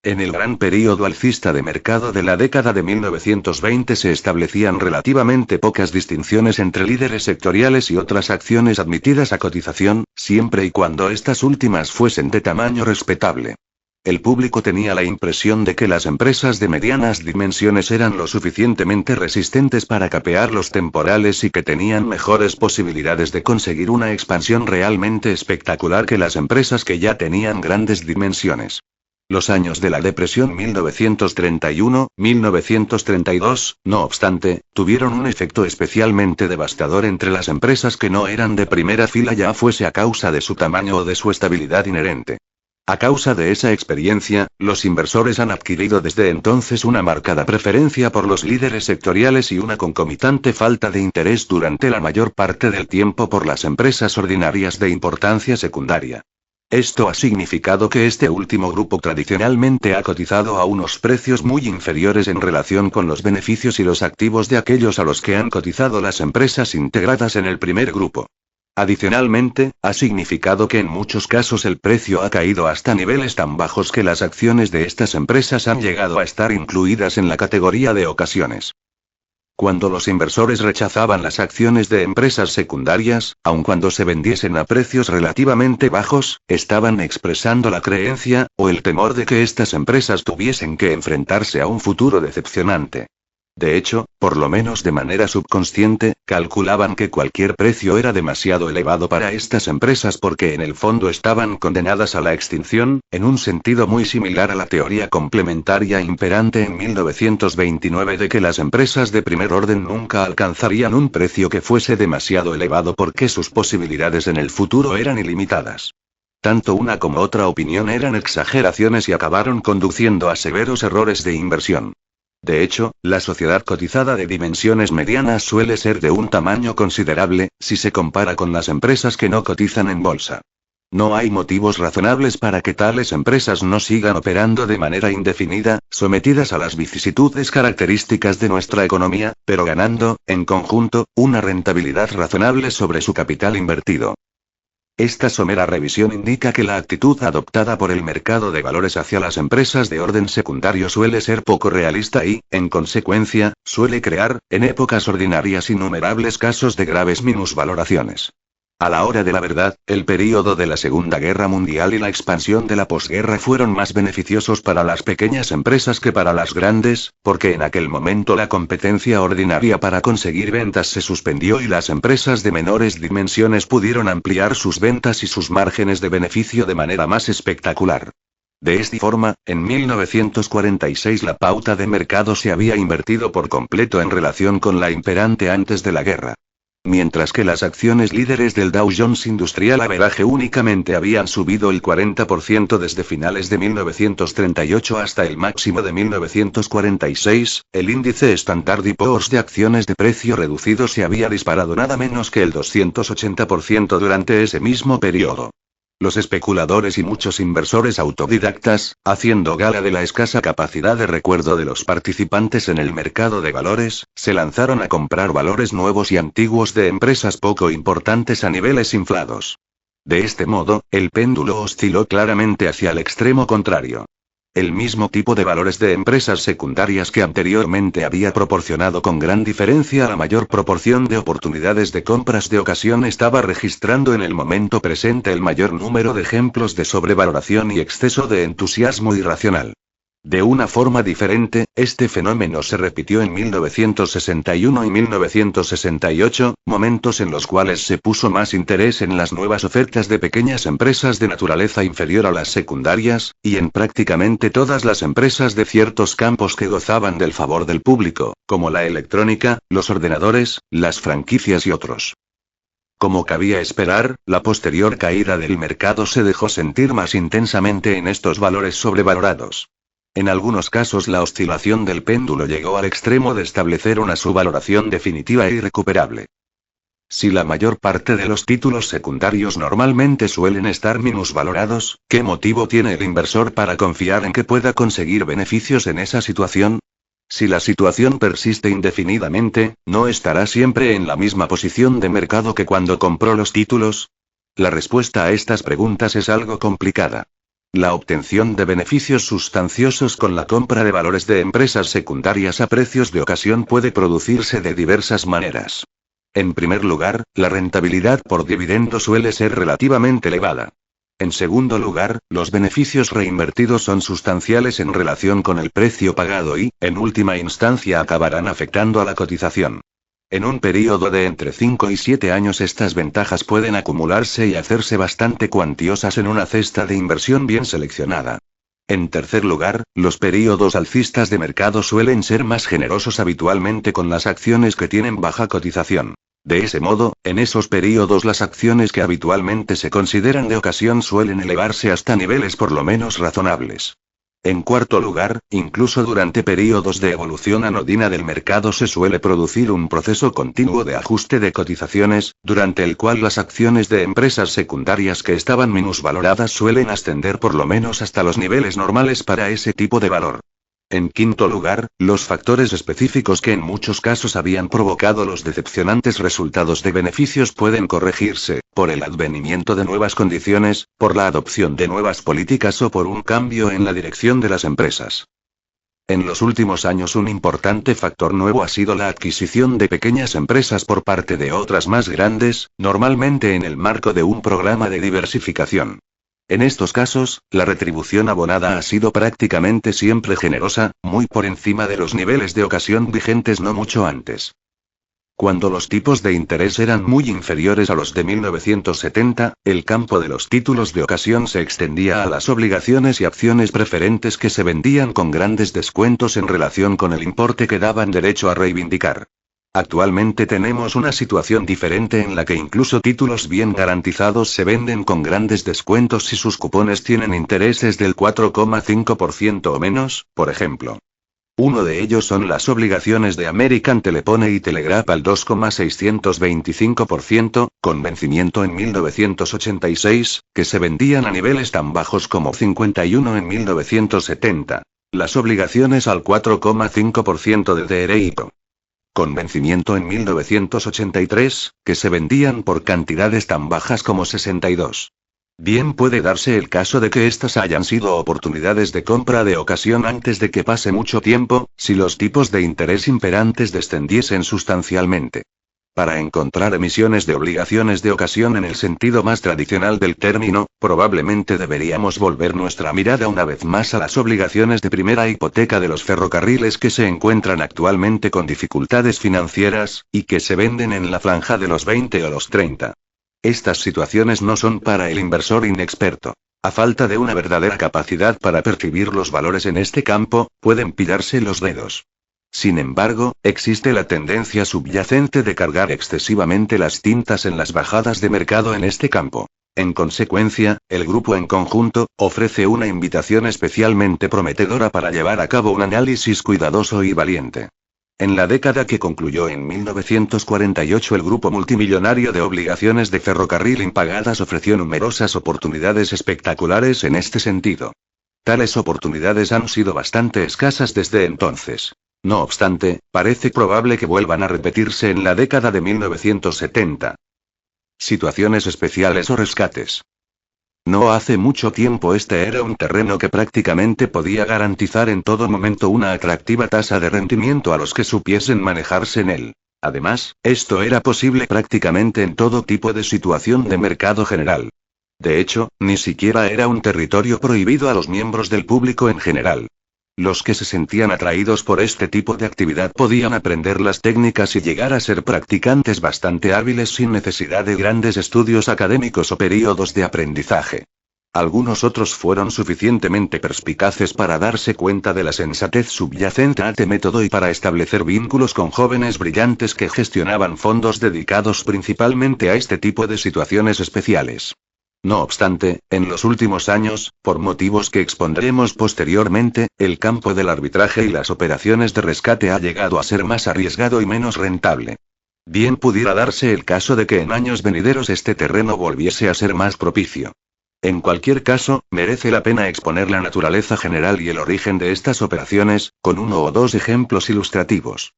En el gran período alcista de mercado de la década de 1920 se establecían relativamente pocas distinciones entre líderes sectoriales y otras acciones admitidas a cotización, siempre y cuando estas últimas fuesen de tamaño respetable. El público tenía la impresión de que las empresas de medianas dimensiones eran lo suficientemente resistentes para capear los temporales y que tenían mejores posibilidades de conseguir una expansión realmente espectacular que las empresas que ya tenían grandes dimensiones. Los años de la Depresión 1931-1932, no obstante, tuvieron un efecto especialmente devastador entre las empresas que no eran de primera fila, ya fuese a causa de su tamaño o de su estabilidad inherente. A causa de esa experiencia, los inversores han adquirido desde entonces una marcada preferencia por los líderes sectoriales y una concomitante falta de interés durante la mayor parte del tiempo por las empresas ordinarias de importancia secundaria. Esto ha significado que este último grupo tradicionalmente ha cotizado a unos precios muy inferiores en relación con los beneficios y los activos de aquellos a los que han cotizado las empresas integradas en el primer grupo. Adicionalmente, ha significado que en muchos casos el precio ha caído hasta niveles tan bajos que las acciones de estas empresas han llegado a estar incluidas en la categoría de ocasiones. Cuando los inversores rechazaban las acciones de empresas secundarias, aun cuando se vendiesen a precios relativamente bajos, estaban expresando la creencia, o el temor de que estas empresas tuviesen que enfrentarse a un futuro decepcionante. De hecho, por lo menos de manera subconsciente, calculaban que cualquier precio era demasiado elevado para estas empresas porque en el fondo estaban condenadas a la extinción, en un sentido muy similar a la teoría complementaria imperante en 1929 de que las empresas de primer orden nunca alcanzarían un precio que fuese demasiado elevado porque sus posibilidades en el futuro eran ilimitadas. Tanto una como otra opinión eran exageraciones y acabaron conduciendo a severos errores de inversión. De hecho, la sociedad cotizada de dimensiones medianas suele ser de un tamaño considerable, si se compara con las empresas que no cotizan en bolsa. No hay motivos razonables para que tales empresas no sigan operando de manera indefinida, sometidas a las vicisitudes características de nuestra economía, pero ganando, en conjunto, una rentabilidad razonable sobre su capital invertido. Esta somera revisión indica que la actitud adoptada por el mercado de valores hacia las empresas de orden secundario suele ser poco realista y, en consecuencia, suele crear, en épocas ordinarias, innumerables casos de graves minusvaloraciones. A la hora de la verdad, el período de la Segunda Guerra Mundial y la expansión de la posguerra fueron más beneficiosos para las pequeñas empresas que para las grandes, porque en aquel momento la competencia ordinaria para conseguir ventas se suspendió y las empresas de menores dimensiones pudieron ampliar sus ventas y sus márgenes de beneficio de manera más espectacular. De esta forma, en 1946 la pauta de mercado se había invertido por completo en relación con la imperante antes de la guerra. Mientras que las acciones líderes del Dow Jones Industrial Average únicamente habían subido el 40% desde finales de 1938 hasta el máximo de 1946, el índice Standard & Poor's de acciones de precio reducido se había disparado nada menos que el 280% durante ese mismo periodo. Los especuladores y muchos inversores autodidactas, haciendo gala de la escasa capacidad de recuerdo de los participantes en el mercado de valores, se lanzaron a comprar valores nuevos y antiguos de empresas poco importantes a niveles inflados. De este modo, el péndulo osciló claramente hacia el extremo contrario. El mismo tipo de valores de empresas secundarias que anteriormente había proporcionado con gran diferencia la mayor proporción de oportunidades de compras de ocasión estaba registrando en el momento presente el mayor número de ejemplos de sobrevaloración y exceso de entusiasmo irracional. De una forma diferente, este fenómeno se repitió en 1961 y 1968, momentos en los cuales se puso más interés en las nuevas ofertas de pequeñas empresas de naturaleza inferior a las secundarias, y en prácticamente todas las empresas de ciertos campos que gozaban del favor del público, como la electrónica, los ordenadores, las franquicias y otros. Como cabía esperar, la posterior caída del mercado se dejó sentir más intensamente en estos valores sobrevalorados. En algunos casos la oscilación del péndulo llegó al extremo de establecer una subvaloración definitiva e irrecuperable. Si la mayor parte de los títulos secundarios normalmente suelen estar minusvalorados, ¿qué motivo tiene el inversor para confiar en que pueda conseguir beneficios en esa situación? Si la situación persiste indefinidamente, ¿no estará siempre en la misma posición de mercado que cuando compró los títulos? La respuesta a estas preguntas es algo complicada. La obtención de beneficios sustanciosos con la compra de valores de empresas secundarias a precios de ocasión puede producirse de diversas maneras. En primer lugar, la rentabilidad por dividendo suele ser relativamente elevada. En segundo lugar, los beneficios reinvertidos son sustanciales en relación con el precio pagado y, en última instancia, acabarán afectando a la cotización. En un período de entre 5 y 7 años estas ventajas pueden acumularse y hacerse bastante cuantiosas en una cesta de inversión bien seleccionada. En tercer lugar, los períodos alcistas de mercado suelen ser más generosos habitualmente con las acciones que tienen baja cotización. De ese modo, en esos períodos las acciones que habitualmente se consideran de ocasión suelen elevarse hasta niveles por lo menos razonables. En cuarto lugar, incluso durante períodos de evolución anodina del mercado se suele producir un proceso continuo de ajuste de cotizaciones, durante el cual las acciones de empresas secundarias que estaban minusvaloradas suelen ascender por lo menos hasta los niveles normales para ese tipo de valor. En quinto lugar, los factores específicos que en muchos casos habían provocado los decepcionantes resultados de beneficios pueden corregirse, por el advenimiento de nuevas condiciones, por la adopción de nuevas políticas o por un cambio en la dirección de las empresas. En los últimos años un importante factor nuevo ha sido la adquisición de pequeñas empresas por parte de otras más grandes, normalmente en el marco de un programa de diversificación. En estos casos, la retribución abonada ha sido prácticamente siempre generosa, muy por encima de los niveles de ocasión vigentes no mucho antes. Cuando los tipos de interés eran muy inferiores a los de 1970, el campo de los títulos de ocasión se extendía a las obligaciones y acciones preferentes que se vendían con grandes descuentos en relación con el importe que daban derecho a reivindicar. Actualmente tenemos una situación diferente en la que incluso títulos bien garantizados se venden con grandes descuentos si sus cupones tienen intereses del 4,5% o menos, por ejemplo. Uno de ellos son las obligaciones de American Telephone y Telegraph al 2,625%, con vencimiento en 1986, que se vendían a niveles tan bajos como 51 en 1970. Las obligaciones al 4,5% de derecho, con vencimiento en 1983, que se vendían por cantidades tan bajas como 62. Bien puede darse el caso de que estas hayan sido oportunidades de compra de ocasión antes de que pase mucho tiempo, si los tipos de interés imperantes descendiesen sustancialmente. Para encontrar emisiones de obligaciones de ocasión en el sentido más tradicional del término, probablemente deberíamos volver nuestra mirada una vez más a las obligaciones de primera hipoteca de los ferrocarriles que se encuentran actualmente con dificultades financieras, y que se venden en la franja de los 20 o los 30. Estas situaciones no son para el inversor inexperto. A falta de una verdadera capacidad para percibir los valores en este campo, pueden pillarse los dedos. Sin embargo, existe la tendencia subyacente de cargar excesivamente las tintas en las bajadas de mercado en este campo. En consecuencia, el grupo en conjunto ofrece una invitación especialmente prometedora para llevar a cabo un análisis cuidadoso y valiente. En la década que concluyó en 1948, el grupo multimillonario de obligaciones de ferrocarril impagadas ofreció numerosas oportunidades espectaculares en este sentido. Tales oportunidades han sido bastante escasas desde entonces. No obstante, parece probable que vuelvan a repetirse en la década de 1970. Situaciones especiales o rescates. No hace mucho tiempo este era un terreno que prácticamente podía garantizar en todo momento una atractiva tasa de rendimiento a los que supiesen manejarse en él. Además, esto era posible prácticamente en todo tipo de situación de mercado general. De hecho, ni siquiera era un territorio prohibido a los miembros del público en general. Los que se sentían atraídos por este tipo de actividad podían aprender las técnicas y llegar a ser practicantes bastante hábiles sin necesidad de grandes estudios académicos o períodos de aprendizaje. Algunos otros fueron suficientemente perspicaces para darse cuenta de la sensatez subyacente a este método y para establecer vínculos con jóvenes brillantes que gestionaban fondos dedicados principalmente a este tipo de situaciones especiales. No obstante, en los últimos años, por motivos que expondremos posteriormente, el campo del arbitraje y las operaciones de rescate ha llegado a ser más arriesgado y menos rentable. Bien pudiera darse el caso de que en años venideros este terreno volviese a ser más propicio. En cualquier caso, merece la pena exponer la naturaleza general y el origen de estas operaciones, con uno o dos ejemplos ilustrativos.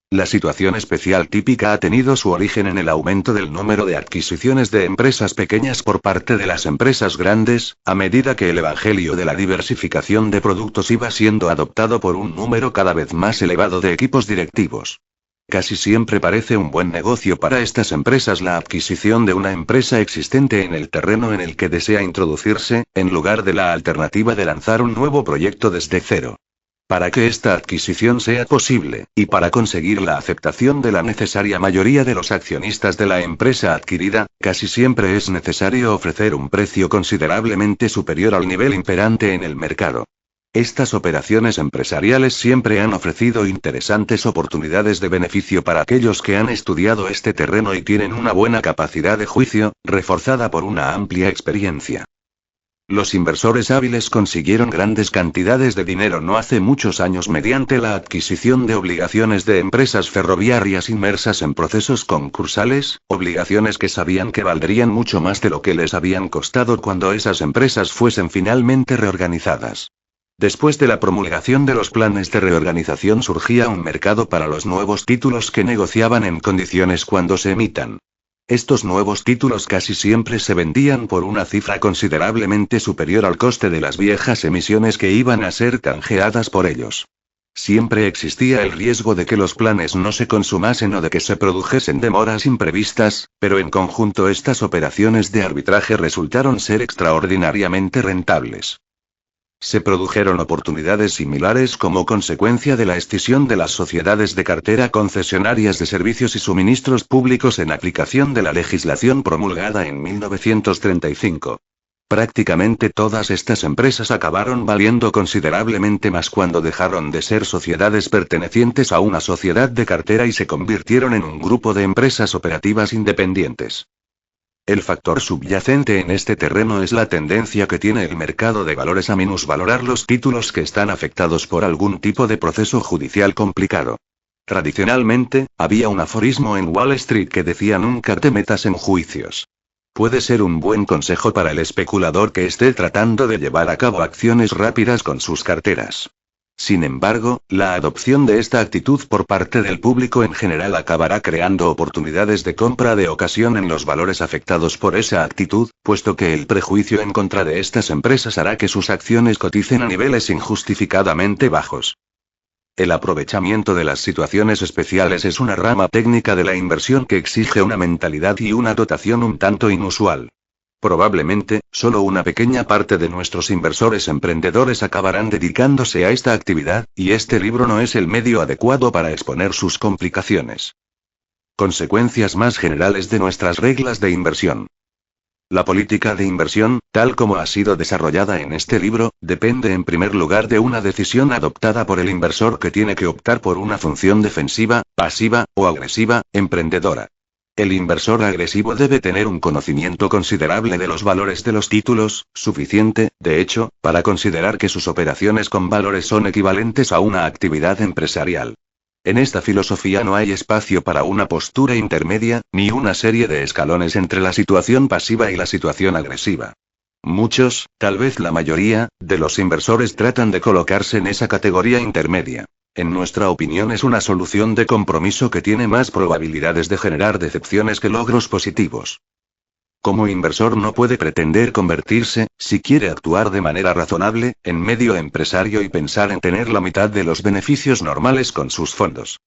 La situación especial típica ha tenido su origen en el aumento del número de adquisiciones de empresas pequeñas por parte de las empresas grandes, a medida que el evangelio de la diversificación de productos iba siendo adoptado por un número cada vez más elevado de equipos directivos. Casi siempre parece un buen negocio para estas empresas la adquisición de una empresa existente en el terreno en el que desea introducirse, en lugar de la alternativa de lanzar un nuevo proyecto desde cero. Para que esta adquisición sea posible, y para conseguir la aceptación de la necesaria mayoría de los accionistas de la empresa adquirida, casi siempre es necesario ofrecer un precio considerablemente superior al nivel imperante en el mercado. Estas operaciones empresariales siempre han ofrecido interesantes oportunidades de beneficio para aquellos que han estudiado este terreno y tienen una buena capacidad de juicio, reforzada por una amplia experiencia. Los inversores hábiles consiguieron grandes cantidades de dinero no hace muchos años mediante la adquisición de obligaciones de empresas ferroviarias inmersas en procesos concursales, obligaciones que sabían que valdrían mucho más de lo que les habían costado cuando esas empresas fuesen finalmente reorganizadas. Después de la promulgación de los planes de reorganización surgía un mercado para los nuevos títulos que negociaban en condiciones cuando se emitan. Estos nuevos títulos casi siempre se vendían por una cifra considerablemente superior al coste de las viejas emisiones que iban a ser canjeadas por ellos. Siempre existía el riesgo de que los planes no se consumasen o de que se produjesen demoras imprevistas, pero en conjunto estas operaciones de arbitraje resultaron ser extraordinariamente rentables. Se produjeron oportunidades similares como consecuencia de la escisión de las sociedades de cartera concesionarias de servicios y suministros públicos en aplicación de la legislación promulgada en 1935. Prácticamente todas estas empresas acabaron valiendo considerablemente más cuando dejaron de ser sociedades pertenecientes a una sociedad de cartera y se convirtieron en un grupo de empresas operativas independientes. El factor subyacente en este terreno es la tendencia que tiene el mercado de valores a minusvalorar los títulos que están afectados por algún tipo de proceso judicial complicado. Tradicionalmente, había un aforismo en Wall Street que decía: nunca te metas en juicios. Puede ser un buen consejo para el especulador que esté tratando de llevar a cabo acciones rápidas con sus carteras. Sin embargo, la adopción de esta actitud por parte del público en general acabará creando oportunidades de compra de ocasión en los valores afectados por esa actitud, puesto que el prejuicio en contra de estas empresas hará que sus acciones coticen a niveles injustificadamente bajos. El aprovechamiento de las situaciones especiales es una rama técnica de la inversión que exige una mentalidad y una dotación un tanto inusual. Probablemente, solo una pequeña parte de nuestros inversores emprendedores acabarán dedicándose a esta actividad, y este libro no es el medio adecuado para exponer sus complicaciones. Consecuencias más generales de nuestras reglas de inversión. La política de inversión, tal como ha sido desarrollada en este libro, depende en primer lugar de una decisión adoptada por el inversor que tiene que optar por una función defensiva, pasiva, o agresiva, emprendedora. El inversor agresivo debe tener un conocimiento considerable de los valores de los títulos, suficiente, de hecho, para considerar que sus operaciones con valores son equivalentes a una actividad empresarial. En esta filosofía no hay espacio para una postura intermedia, ni una serie de escalones entre la situación pasiva y la situación agresiva. Muchos, tal vez la mayoría, de los inversores tratan de colocarse en esa categoría intermedia. En nuestra opinión es una solución de compromiso que tiene más probabilidades de generar decepciones que logros positivos. Como inversor no puede pretender convertirse, si quiere actuar de manera razonable, en medio empresario y pensar en tener la mitad de los beneficios normales con sus fondos.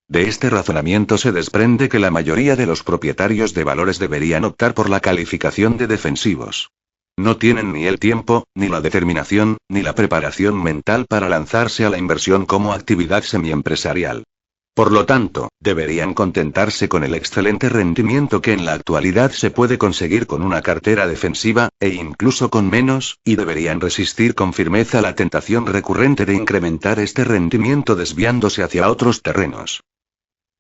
De este razonamiento se desprende que la mayoría de los propietarios de valores deberían optar por la calificación de defensivos. No tienen ni el tiempo, ni la determinación, ni la preparación mental para lanzarse a la inversión como actividad semiempresarial. Por lo tanto, deberían contentarse con el excelente rendimiento que en la actualidad se puede conseguir con una cartera defensiva, e incluso con menos, y deberían resistir con firmeza la tentación recurrente de incrementar este rendimiento desviándose hacia otros terrenos.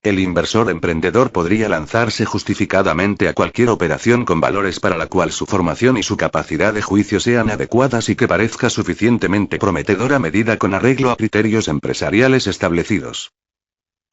El inversor emprendedor podría lanzarse justificadamente a cualquier operación con valores para la cual su formación y su capacidad de juicio sean adecuadas y que parezca suficientemente prometedora medida con arreglo a criterios empresariales establecidos.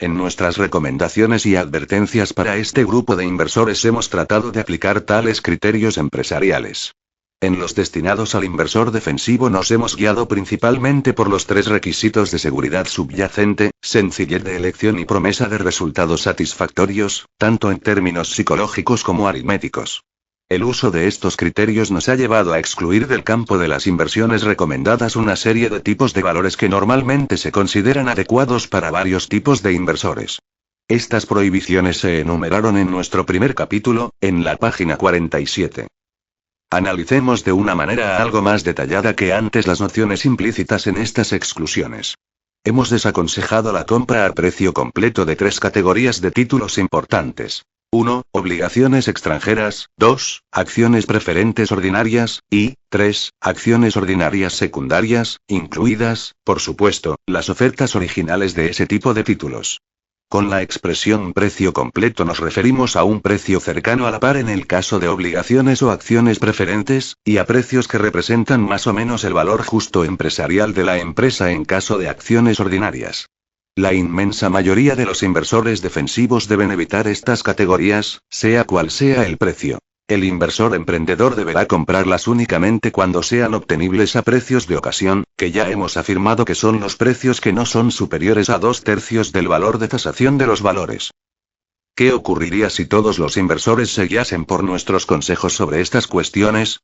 En nuestras recomendaciones y advertencias para este grupo de inversores hemos tratado de aplicar tales criterios empresariales. En los destinados al inversor defensivo nos hemos guiado principalmente por los 3 requisitos de seguridad subyacente, sencillez de elección y promesa de resultados satisfactorios, tanto en términos psicológicos como aritméticos. El uso de estos criterios nos ha llevado a excluir del campo de las inversiones recomendadas una serie de tipos de valores que normalmente se consideran adecuados para varios tipos de inversores. Estas prohibiciones se enumeraron en nuestro primer capítulo, en la página 47. Analicemos de una manera algo más detallada que antes las nociones implícitas en estas exclusiones. Hemos desaconsejado la compra a precio completo de 3 categorías de títulos importantes. 1. Obligaciones extranjeras, 2. Acciones preferentes ordinarias, y 3. Acciones ordinarias secundarias, incluidas, por supuesto, las ofertas originales de ese tipo de títulos. Con la expresión precio completo nos referimos a un precio cercano a la par en el caso de obligaciones o acciones preferentes, y a precios que representan más o menos el valor justo empresarial de la empresa en caso de acciones ordinarias. La inmensa mayoría de los inversores defensivos deben evitar estas categorías, sea cual sea el precio. El inversor emprendedor deberá comprarlas únicamente cuando sean obtenibles a precios de ocasión, que ya hemos afirmado que son los precios que no son superiores a 2/3 del valor de tasación de los valores. ¿Qué ocurriría si todos los inversores se guiasen por nuestros consejos sobre estas cuestiones?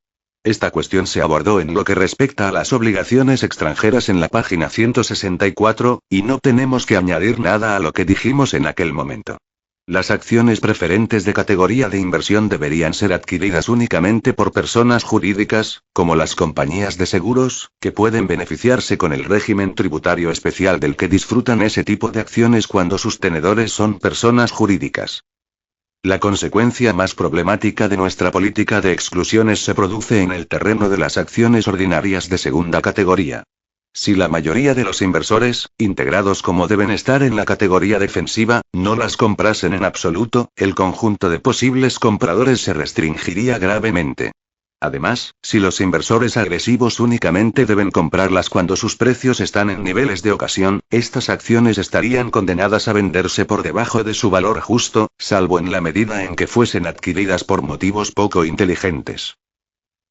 Esta cuestión se abordó en lo que respecta a las obligaciones extranjeras en la página 164, y no tenemos que añadir nada a lo que dijimos en aquel momento. Las acciones preferentes de categoría de inversión deberían ser adquiridas únicamente por personas jurídicas, como las compañías de seguros, que pueden beneficiarse con el régimen tributario especial del que disfrutan ese tipo de acciones cuando sus tenedores son personas jurídicas. La consecuencia más problemática de nuestra política de exclusiones se produce en el terreno de las acciones ordinarias de segunda categoría. Si la mayoría de los inversores, integrados como deben estar en la categoría defensiva, no las comprasen en absoluto, el conjunto de posibles compradores se restringiría gravemente. Además, si los inversores agresivos únicamente deben comprarlas cuando sus precios están en niveles de ocasión, estas acciones estarían condenadas a venderse por debajo de su valor justo, salvo en la medida en que fuesen adquiridas por motivos poco inteligentes.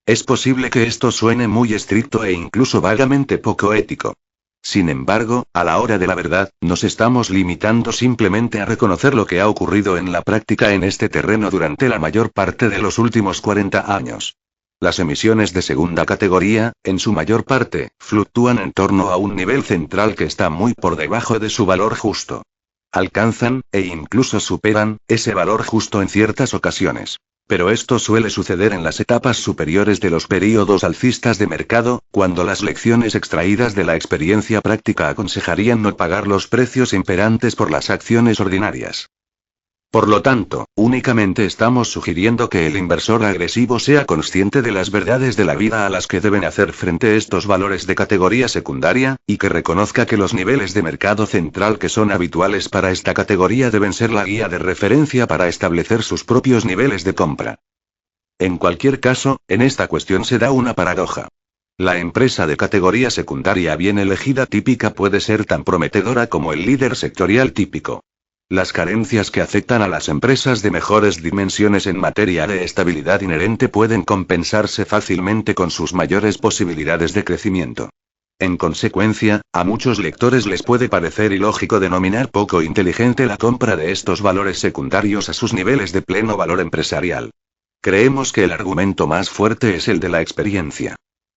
Es posible que esto suene muy estricto e incluso vagamente poco ético. Sin embargo, a la hora de la verdad, nos estamos limitando simplemente a reconocer lo que ha ocurrido en la práctica en este terreno durante la mayor parte de los últimos 40 años. Las emisiones de segunda categoría, en su mayor parte, fluctúan en torno a un nivel central que está muy por debajo de su valor justo. Alcanzan, e incluso superan, ese valor justo en ciertas ocasiones. Pero esto suele suceder en las etapas superiores de los períodos alcistas de mercado, cuando las lecciones extraídas de la experiencia práctica aconsejarían no pagar los precios imperantes por las acciones ordinarias. Por lo tanto, únicamente estamos sugiriendo que el inversor agresivo sea consciente de las verdades de la vida a las que deben hacer frente estos valores de categoría secundaria, y que reconozca que los niveles de mercado central que son habituales para esta categoría deben ser la guía de referencia para establecer sus propios niveles de compra. En cualquier caso, en esta cuestión se da una paradoja. La empresa de categoría secundaria bien elegida típica puede ser tan prometedora como el líder sectorial típico. Las carencias que afectan a las empresas de mejores dimensiones en materia de estabilidad inherente pueden compensarse fácilmente con sus mayores posibilidades de crecimiento. En consecuencia, a muchos lectores les puede parecer ilógico denominar poco inteligente la compra de estos valores secundarios a sus niveles de pleno valor empresarial. Creemos que el argumento más fuerte es el de la experiencia.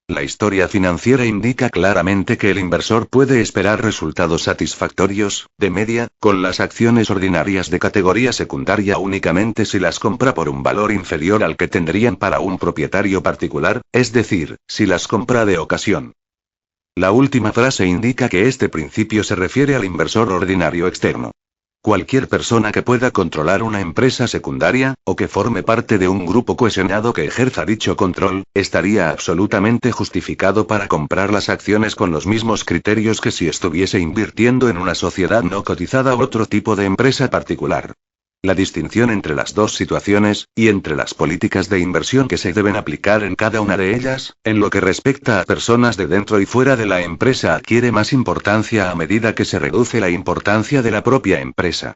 La historia financiera indica claramente que el inversor puede esperar resultados satisfactorios, de media, con las acciones ordinarias de categoría secundaria únicamente si las compra por un valor inferior al que tendrían para un propietario particular, es decir, si las compra de ocasión. La última frase indica que este principio se refiere al inversor ordinario externo. Cualquier persona que pueda controlar una empresa secundaria, o que forme parte de un grupo cohesionado que ejerza dicho control, estaría absolutamente justificado para comprar las acciones con los mismos criterios que si estuviese invirtiendo en una sociedad no cotizada u otro tipo de empresa particular. La distinción entre las dos situaciones, y entre las políticas de inversión que se deben aplicar en cada una de ellas, en lo que respecta a personas de dentro y fuera de la empresa, adquiere más importancia a medida que se reduce la importancia de la propia empresa.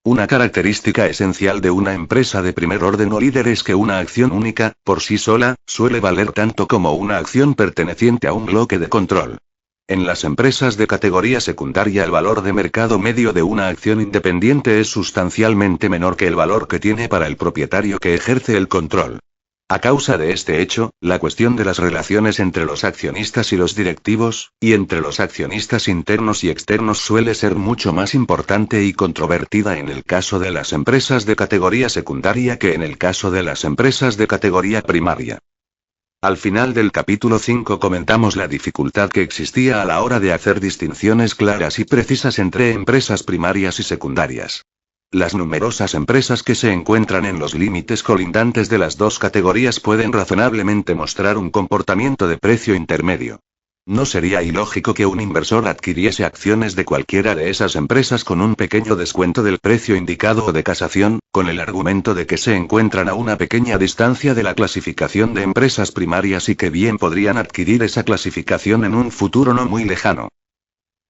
Una característica esencial de una empresa de primer orden o líder es que una acción única, por sí sola, suele valer tanto como una acción perteneciente a un bloque de control. En las empresas de categoría secundaria el valor de mercado medio de una acción independiente es sustancialmente menor que el valor que tiene para el propietario que ejerce el control. A causa de este hecho, la cuestión de las relaciones entre los accionistas y los directivos, y entre los accionistas internos y externos suele ser mucho más importante y controvertida en el caso de las empresas de categoría secundaria que en el caso de las empresas de categoría primaria. Al final del capítulo 5 comentamos la dificultad que existía a la hora de hacer distinciones claras y precisas entre empresas primarias y secundarias. Las numerosas empresas que se encuentran en los límites colindantes de las dos categorías pueden razonablemente mostrar un comportamiento de precio intermedio. No sería ilógico que un inversor adquiriese acciones de cualquiera de esas empresas con un pequeño descuento del precio indicado o de casación, con el argumento de que se encuentran a una pequeña distancia de la clasificación de empresas primarias y que bien podrían adquirir esa clasificación en un futuro no muy lejano.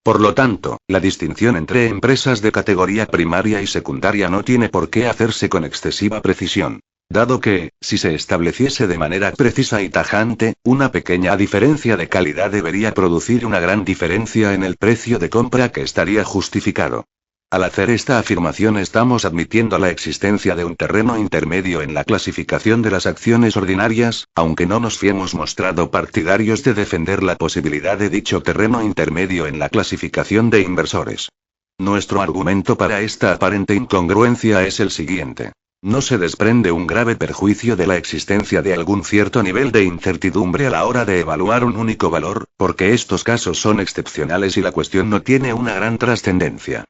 Por lo tanto, la distinción entre empresas de categoría primaria y secundaria no tiene por qué hacerse con excesiva precisión. Dado que, si se estableciese de manera precisa y tajante, una pequeña diferencia de calidad debería producir una gran diferencia en el precio de compra que estaría justificado. Al hacer esta afirmación estamos admitiendo la existencia de un terreno intermedio en la clasificación de las acciones ordinarias, aunque no nos hemos mostrado partidarios de defender la posibilidad de dicho terreno intermedio en la clasificación de inversores. Nuestro argumento para esta aparente incongruencia es el siguiente. No se desprende un grave perjuicio de la existencia de algún cierto nivel de incertidumbre a la hora de evaluar un único valor, porque estos casos son excepcionales y la cuestión no tiene una gran trascendencia.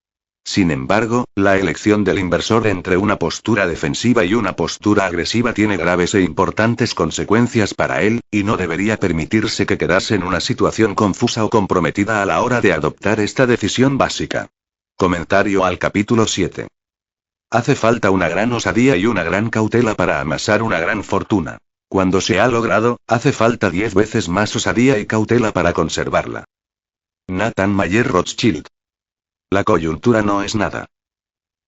Sin embargo, la elección del inversor entre una postura defensiva y una postura agresiva tiene graves e importantes consecuencias para él, y no debería permitirse que quedase en una situación confusa o comprometida a la hora de adoptar esta decisión básica. Comentario al capítulo 7. Hace falta una gran osadía y una gran cautela para amasar una gran fortuna. Cuando se ha logrado, hace falta 10 veces más osadía y cautela para conservarla. Nathan Mayer Rothschild. La coyuntura no es nada.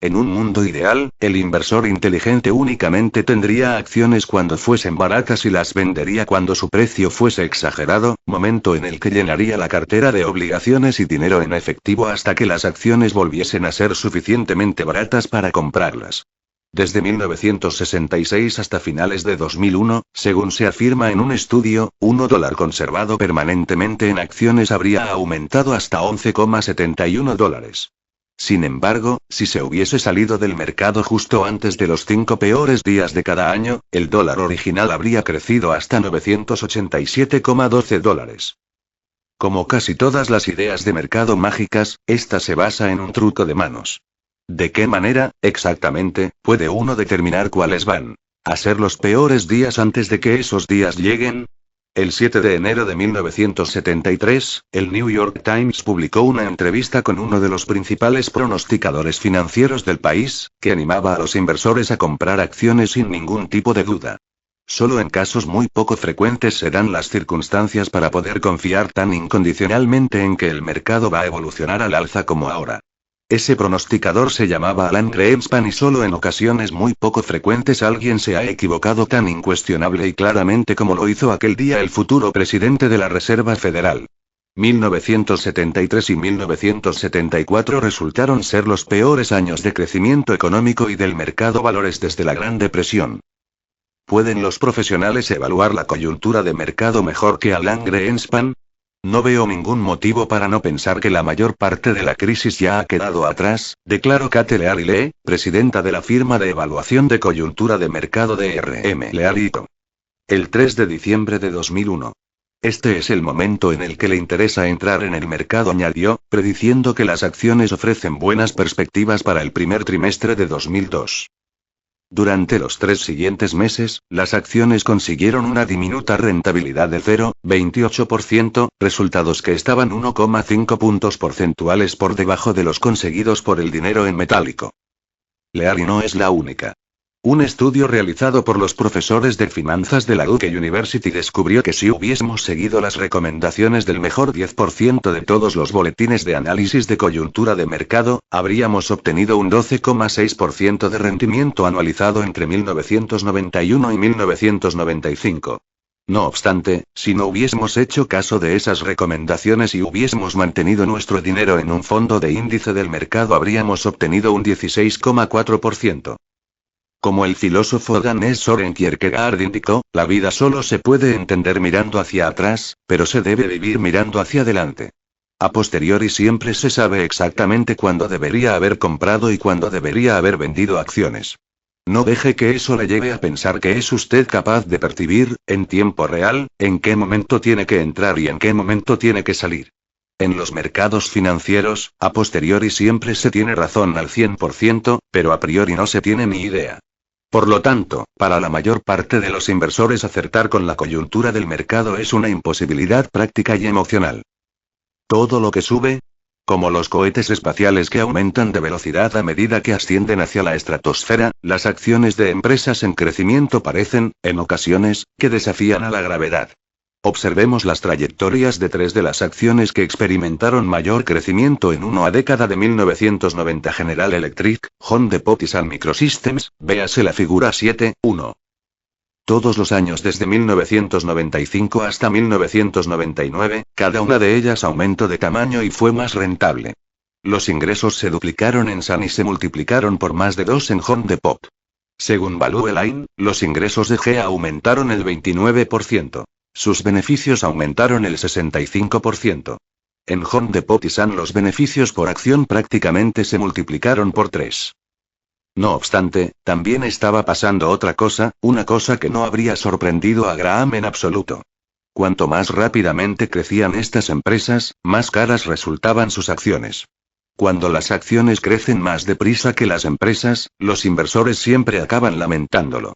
En un mundo ideal, el inversor inteligente únicamente tendría acciones cuando fuesen baratas y las vendería cuando su precio fuese exagerado, momento en el que llenaría la cartera de obligaciones y dinero en efectivo hasta que las acciones volviesen a ser suficientemente baratas para comprarlas. Desde 1966 hasta finales de 2001, según se afirma en un estudio, $1 conservado permanentemente en acciones habría aumentado hasta $11,71. Sin embargo, si se hubiese salido del mercado justo antes de los 5 peores días de cada año, el dólar original habría crecido hasta $987,12. Como casi todas las ideas de mercado mágicas, esta se basa en un truco de manos. ¿De qué manera, exactamente, puede uno determinar cuáles van a ser los peores días antes de que esos días lleguen? El 7 de enero de 1973, el New York Times publicó una entrevista con uno de los principales pronosticadores financieros del país, que animaba a los inversores a comprar acciones sin ningún tipo de duda. Solo en casos muy poco frecuentes se dan las circunstancias para poder confiar tan incondicionalmente en que el mercado va a evolucionar al alza como ahora. Ese pronosticador se llamaba Alan Greenspan y solo en ocasiones muy poco frecuentes alguien se ha equivocado tan incuestionable y claramente como lo hizo aquel día el futuro presidente de la Reserva Federal. 1973 y 1974 resultaron ser los peores años de crecimiento económico y del mercado valores desde la Gran Depresión. ¿Pueden los profesionales evaluar la coyuntura de mercado mejor que Alan Greenspan? No veo ningún motivo para no pensar que la mayor parte de la crisis ya ha quedado atrás, declaró Kate Leary Lee, presidenta de la firma de evaluación de coyuntura de mercado de RM Leary Co. El 3 de diciembre de 2001. Este es el momento en el que le interesa entrar en el mercado, añadió, prediciendo que las acciones ofrecen buenas perspectivas para el primer trimestre de 2002. Durante los 3 siguientes meses, las acciones consiguieron una diminuta rentabilidad de 0,28%, resultados que estaban 1,5 puntos porcentuales por debajo de los conseguidos por el dinero en metálico. Leal y no es la única. Un estudio realizado por los profesores de finanzas de la Duke University descubrió que si hubiésemos seguido las recomendaciones del mejor 10% de todos los boletines de análisis de coyuntura de mercado, habríamos obtenido un 12,6% de rendimiento anualizado entre 1991 y 1995. No obstante, si no hubiésemos hecho caso de esas recomendaciones y hubiésemos mantenido nuestro dinero en un fondo de índice del mercado, habríamos obtenido un 16,4%. Como el filósofo danés Søren Kierkegaard indicó, la vida solo se puede entender mirando hacia atrás, pero se debe vivir mirando hacia adelante. A posteriori siempre se sabe exactamente cuándo debería haber comprado y cuándo debería haber vendido acciones. No deje que eso le lleve a pensar que es usted capaz de percibir, en tiempo real, en qué momento tiene que entrar y en qué momento tiene que salir. En los mercados financieros, a posteriori siempre se tiene razón al 100%, pero a priori no se tiene ni idea. Por lo tanto, para la mayor parte de los inversores acertar con la coyuntura del mercado es una imposibilidad práctica y emocional. Todo lo que sube, como los cohetes espaciales que aumentan de velocidad a medida que ascienden hacia la estratosfera, las acciones de empresas en crecimiento parecen, en ocasiones, que desafían a la gravedad. Observemos las trayectorias de 3 de las acciones que experimentaron mayor crecimiento en una década de 1990: General Electric, Home Depot y Sun Microsystems, véase la figura 7.1. Todos los años desde 1995 hasta 1999, cada una de ellas aumentó de tamaño y fue más rentable. Los ingresos se duplicaron en Sun y se multiplicaron por más de 2 en Home Depot. Según Value Line, los ingresos de GEA aumentaron el 29%. Sus beneficios aumentaron el 65%. En Home Depot y Sun los beneficios por acción prácticamente se multiplicaron por 3. No obstante, también estaba pasando otra cosa, una cosa que no habría sorprendido a Graham en absoluto. Cuanto más rápidamente crecían estas empresas, más caras resultaban sus acciones. Cuando las acciones crecen más deprisa que las empresas, los inversores siempre acaban lamentándolo.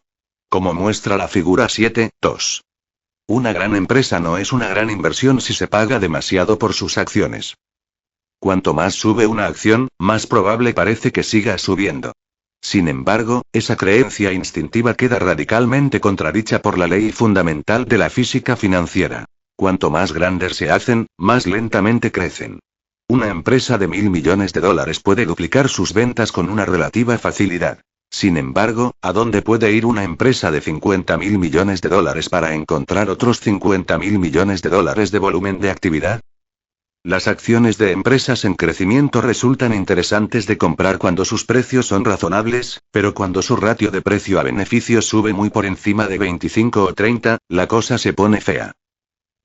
Como muestra la figura 7.2. Una gran empresa no es una gran inversión si se paga demasiado por sus acciones. Cuanto más sube una acción, más probable parece que siga subiendo. Sin embargo, esa creencia instintiva queda radicalmente contradicha por la ley fundamental de la física financiera. Cuanto más grandes se hacen, más lentamente crecen. Una empresa de $1.000 millones puede duplicar sus ventas con una relativa facilidad. Sin embargo, ¿a dónde puede ir una empresa de $50.000 millones para encontrar otros $50.000 millones de volumen de actividad? Las acciones de empresas en crecimiento resultan interesantes de comprar cuando sus precios son razonables, pero cuando su ratio de precio a beneficio sube muy por encima de 25 o 30, la cosa se pone fea.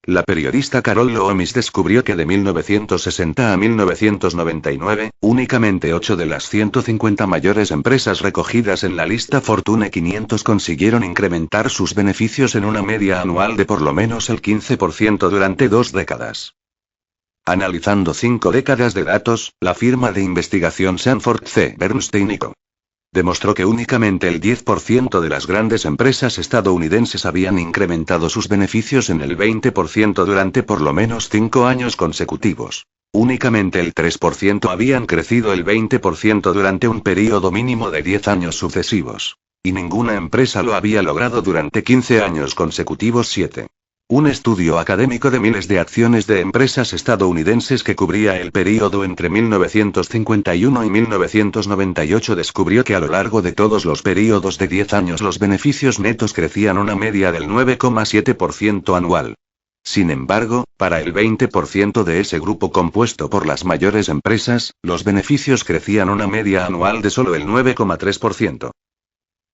La periodista Carol Loomis descubrió que de 1960 a 1999, únicamente 8 de las 150 mayores empresas recogidas en la lista Fortune 500 consiguieron incrementar sus beneficios en una media anual de por lo menos el 15% durante 2 décadas. Analizando 5 décadas de datos, la firma de investigación Sanford C. Bernstein Co. demostró que únicamente el 10% de las grandes empresas estadounidenses habían incrementado sus beneficios en el 20% durante por lo menos 5 años consecutivos. Únicamente el 3% habían crecido el 20% durante un período mínimo de 10 años sucesivos. Y ninguna empresa lo había logrado durante 15 años consecutivos. 7. Un estudio académico de miles de acciones de empresas estadounidenses que cubría el período entre 1951 y 1998 descubrió que a lo largo de todos los períodos de 10 años los beneficios netos crecían una media del 9,7% anual. Sin embargo, para el 20% de ese grupo compuesto por las mayores empresas, los beneficios crecían una media anual de solo el 9,3%.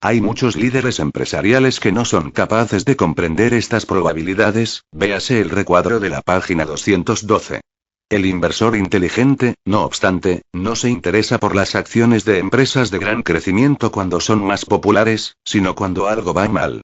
Hay muchos líderes empresariales que no son capaces de comprender estas probabilidades, véase el recuadro de la página 212. El inversor inteligente, no obstante, no se interesa por las acciones de empresas de gran crecimiento cuando son más populares, sino cuando algo va mal.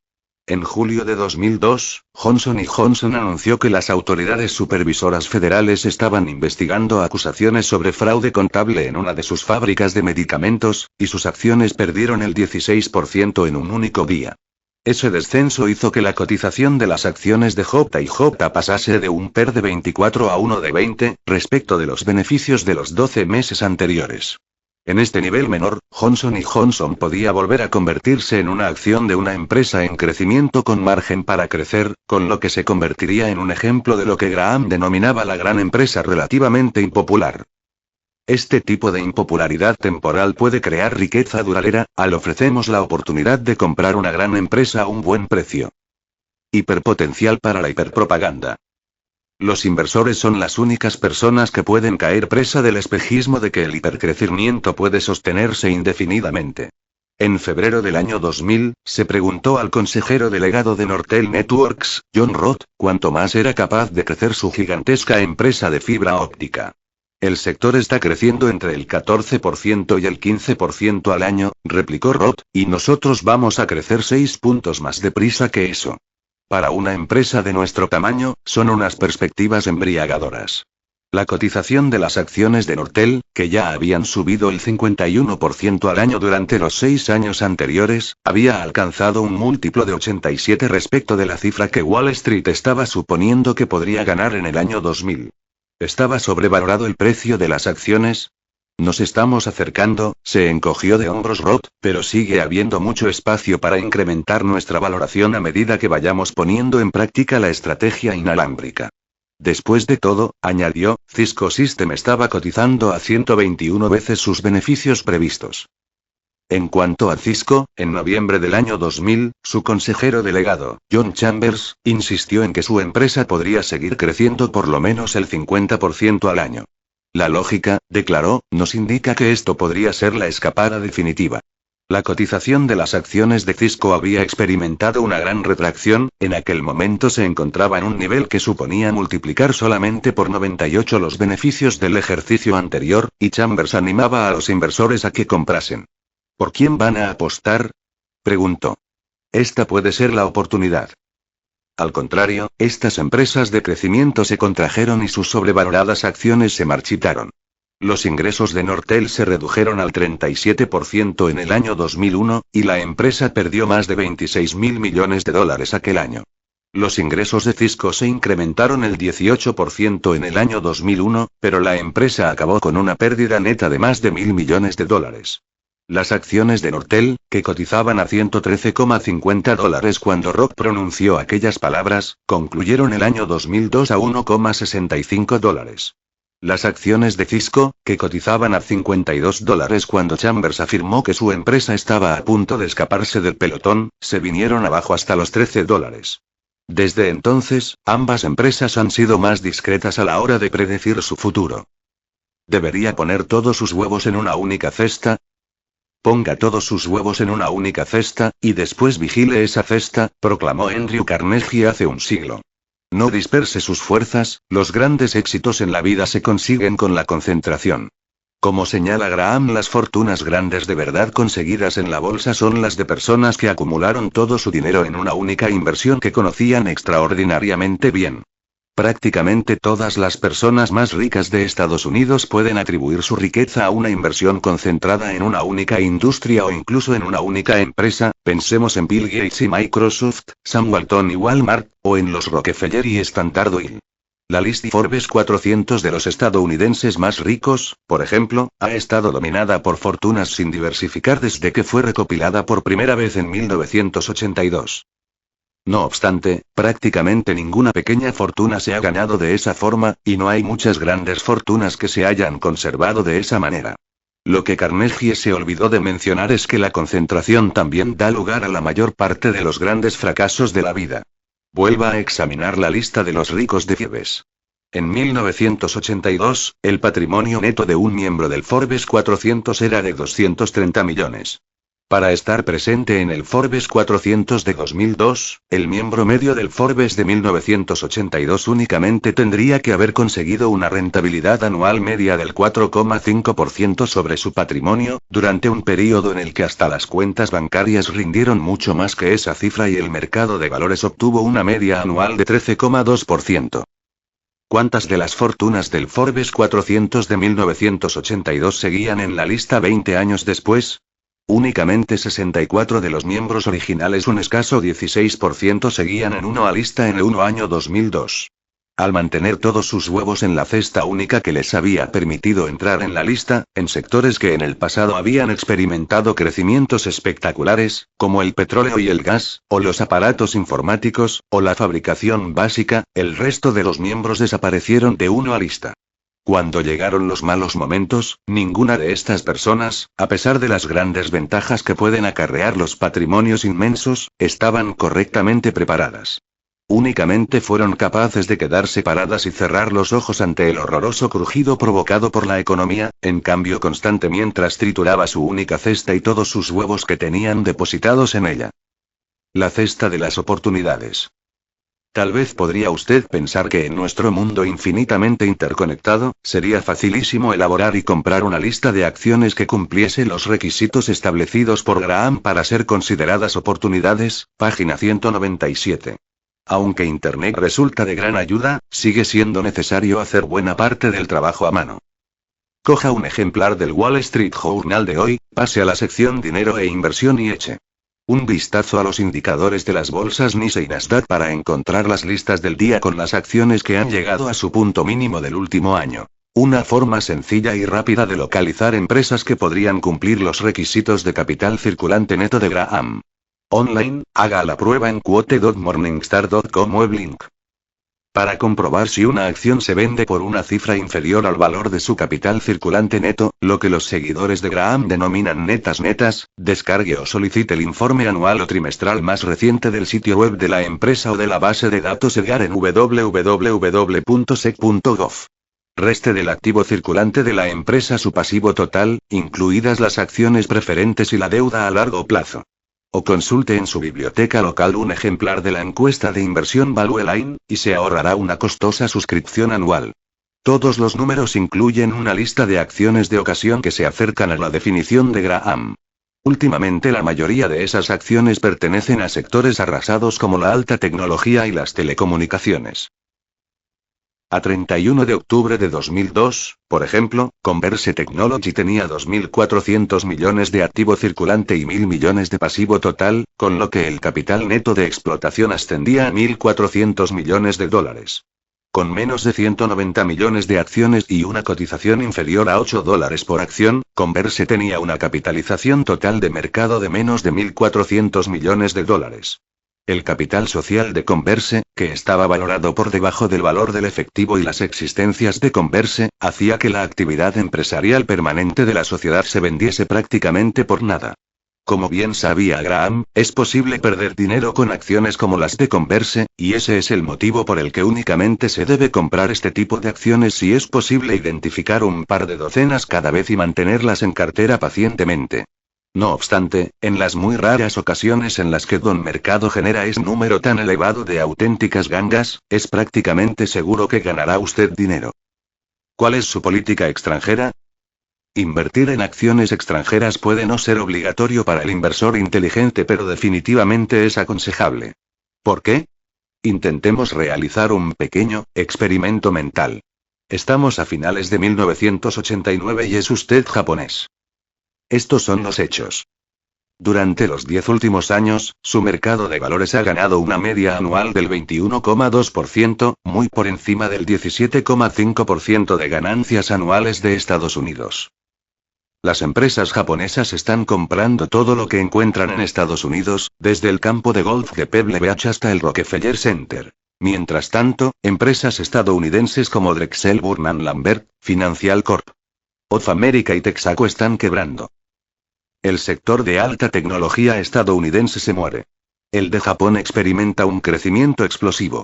En julio de 2002, Johnson & Johnson anunció que las autoridades supervisoras federales estaban investigando acusaciones sobre fraude contable en una de sus fábricas de medicamentos, y sus acciones perdieron el 16% en un único día. Ese descenso hizo que la cotización de las acciones de J&J pasase de un PER de 24 a uno de 20, respecto de los beneficios de los 12 meses anteriores. En este nivel menor, Johnson y Johnson podía volver a convertirse en una acción de una empresa en crecimiento con margen para crecer, con lo que se convertiría en un ejemplo de lo que Graham denominaba la gran empresa relativamente impopular. Este tipo de impopularidad temporal puede crear riqueza duradera, al ofrecemos la oportunidad de comprar una gran empresa a un buen precio. Hiperpotencial para la hiperpropaganda. Los inversores son las únicas personas que pueden caer presa del espejismo de que el hipercrecimiento puede sostenerse indefinidamente. En febrero del año 2000, se preguntó al consejero delegado de Nortel Networks, John Roth, cuánto más era capaz de crecer su gigantesca empresa de fibra óptica. El sector está creciendo entre el 14% y el 15% al año, replicó Roth, y nosotros vamos a crecer 6 puntos más deprisa que eso. Para una empresa de nuestro tamaño, son unas perspectivas embriagadoras. La cotización de las acciones de Nortel, que ya habían subido el 51% al año durante los 6 años anteriores, había alcanzado un múltiplo de 87 respecto de la cifra que Wall Street estaba suponiendo que podría ganar en el año 2000. ¿Estaba sobrevalorado el precio de las acciones? Nos estamos acercando, se encogió de hombros Roth, pero sigue habiendo mucho espacio para incrementar nuestra valoración a medida que vayamos poniendo en práctica la estrategia inalámbrica. Después de todo, añadió, Cisco System estaba cotizando a 121 veces sus beneficios previstos. En cuanto a Cisco, en noviembre del año 2000, su consejero delegado, John Chambers, insistió en que su empresa podría seguir creciendo por lo menos el 50% al año. La lógica, declaró, nos indica que esto podría ser la escapada definitiva. La cotización de las acciones de Cisco había experimentado una gran retracción, en aquel momento se encontraba en un nivel que suponía multiplicar solamente por 98 los beneficios del ejercicio anterior, y Chambers animaba a los inversores a que comprasen. ¿Por quién van a apostar?, preguntó. Esta puede ser la oportunidad. Al contrario, estas empresas de crecimiento se contrajeron y sus sobrevaloradas acciones se marchitaron. Los ingresos de Nortel se redujeron al 37% en el año 2001, y la empresa perdió más de $26.000 millones aquel año. Los ingresos de Cisco se incrementaron el 18% en el año 2001, pero la empresa acabó con una pérdida neta de más de $1.000 millones. Las acciones de Nortel, que cotizaban a $113,50 cuando Roth pronunció aquellas palabras, concluyeron el año 2002 a $1,65. Las acciones de Cisco, que cotizaban a $52 cuando Chambers afirmó que su empresa estaba a punto de escaparse del pelotón, se vinieron abajo hasta los $13. Desde entonces, ambas empresas han sido más discretas a la hora de predecir su futuro. ¿Debería poner todos sus huevos en una única cesta? Ponga todos sus huevos en una única cesta, y después vigile esa cesta, proclamó Andrew Carnegie hace un siglo. No disperse sus fuerzas, los grandes éxitos en la vida se consiguen con la concentración. Como señala Graham, las fortunas grandes de verdad conseguidas en la bolsa son las de personas que acumularon todo su dinero en una única inversión que conocían extraordinariamente bien. Prácticamente todas las personas más ricas de Estados Unidos pueden atribuir su riqueza a una inversión concentrada en una única industria o incluso en una única empresa, pensemos en Bill Gates y Microsoft, Sam Walton y Walmart, o en los Rockefeller y Standard Oil. La lista Forbes 400 de los estadounidenses más ricos, por ejemplo, ha estado dominada por fortunas sin diversificar desde que fue recopilada por primera vez en 1982. No obstante, prácticamente ninguna pequeña fortuna se ha ganado de esa forma, y no hay muchas grandes fortunas que se hayan conservado de esa manera. Lo que Carnegie se olvidó de mencionar es que la concentración también da lugar a la mayor parte de los grandes fracasos de la vida. Vuelva a examinar la lista de los ricos de Forbes. En 1982, el patrimonio neto de un miembro del Forbes 400 era de 230 millones. Para estar presente en el Forbes 400 de 2002, el miembro medio del Forbes de 1982 únicamente tendría que haber conseguido una rentabilidad anual media del 4,5% sobre su patrimonio, durante un período en el que hasta las cuentas bancarias rindieron mucho más que esa cifra y el mercado de valores obtuvo una media anual de 13,2%. ¿Cuántas de las fortunas del Forbes 400 de 1982 seguían en la lista 20 años después? Únicamente 64 de los miembros originales, un escaso 16% seguían en una lista en el año 2002. Al mantener todos sus huevos en la cesta única que les había permitido entrar en la lista, en sectores que en el pasado habían experimentado crecimientos espectaculares, como el petróleo y el gas, o los aparatos informáticos, o la fabricación básica, el resto de los miembros desaparecieron de una lista. Cuando llegaron los malos momentos, ninguna de estas personas, a pesar de las grandes ventajas que pueden acarrear los patrimonios inmensos, estaban correctamente preparadas. Únicamente fueron capaces de quedarse paradas y cerrar los ojos ante el horroroso crujido provocado por la economía, en cambio constante mientras trituraba su única cesta y todos sus huevos que tenían depositados en ella. La cesta de las oportunidades. Tal vez podría usted pensar que en nuestro mundo infinitamente interconectado, sería facilísimo elaborar y comprar una lista de acciones que cumpliese los requisitos establecidos por Graham para ser consideradas oportunidades, página 197. Aunque Internet resulta de gran ayuda, sigue siendo necesario hacer buena parte del trabajo a mano. Coja un ejemplar del Wall Street Journal de hoy, pase a la sección Dinero e Inversión y eche un vistazo a los indicadores de las bolsas Nikkei y Nasdaq para encontrar las listas del día con las acciones que han llegado a su punto mínimo del último año. Una forma sencilla y rápida de localizar empresas que podrían cumplir los requisitos de capital circulante neto de Graham. Online, haga la prueba en quote.morningstar.com o Blink. Para comprobar si una acción se vende por una cifra inferior al valor de su capital circulante neto, lo que los seguidores de Graham denominan netas, descargue o solicite el informe anual o trimestral más reciente del sitio web de la empresa o de la base de datos Edgar en www.sec.gov. Reste del activo circulante de la empresa su pasivo total, incluidas las acciones preferentes y la deuda a largo plazo. O consulte en su biblioteca local un ejemplar de la encuesta de inversión Value Line, y se ahorrará una costosa suscripción anual. Todos los números incluyen una lista de acciones de ocasión que se acercan a la definición de Graham. Últimamente la mayoría de esas acciones pertenecen a sectores arrasados como la alta tecnología y las telecomunicaciones. A 31 de octubre de 2002, por ejemplo, Converse Technology tenía 2.400 millones de activo circulante y 1.000 millones de pasivo total, con lo que el capital neto de explotación ascendía a 1.400 millones de dólares. Con menos de 190 millones de acciones y una cotización inferior a $8 por acción, Converse tenía una capitalización total de mercado de menos de 1.400 millones de dólares. El capital social de Converse, que estaba valorado por debajo del valor del efectivo y las existencias de Converse, hacía que la actividad empresarial permanente de la sociedad se vendiese prácticamente por nada. Como bien sabía Graham, es posible perder dinero con acciones como las de Converse, y ese es el motivo por el que únicamente se debe comprar este tipo de acciones si es posible identificar un par de docenas cada vez y mantenerlas en cartera pacientemente. No obstante, en las muy raras ocasiones en las que Don Mercado genera ese número tan elevado de auténticas gangas, es prácticamente seguro que ganará usted dinero. ¿Cuál es su política extranjera? Invertir en acciones extranjeras puede no ser obligatorio para el inversor inteligente, pero definitivamente es aconsejable. ¿Por qué? Intentemos realizar un pequeño experimento mental. Estamos a finales de 1989 y es usted japonés. Estos son los hechos. Durante los 10 últimos años, su mercado de valores ha ganado una media anual del 21,2%, muy por encima del 17,5% de ganancias anuales de Estados Unidos. Las empresas japonesas están comprando todo lo que encuentran en Estados Unidos, desde el campo de golf de Pebble Beach hasta el Rockefeller Center. Mientras tanto, empresas estadounidenses como Drexel Burnham Lambert, Financial Corp. of America y Texaco están quebrando. El sector de alta tecnología estadounidense se muere. El de Japón experimenta un crecimiento explosivo.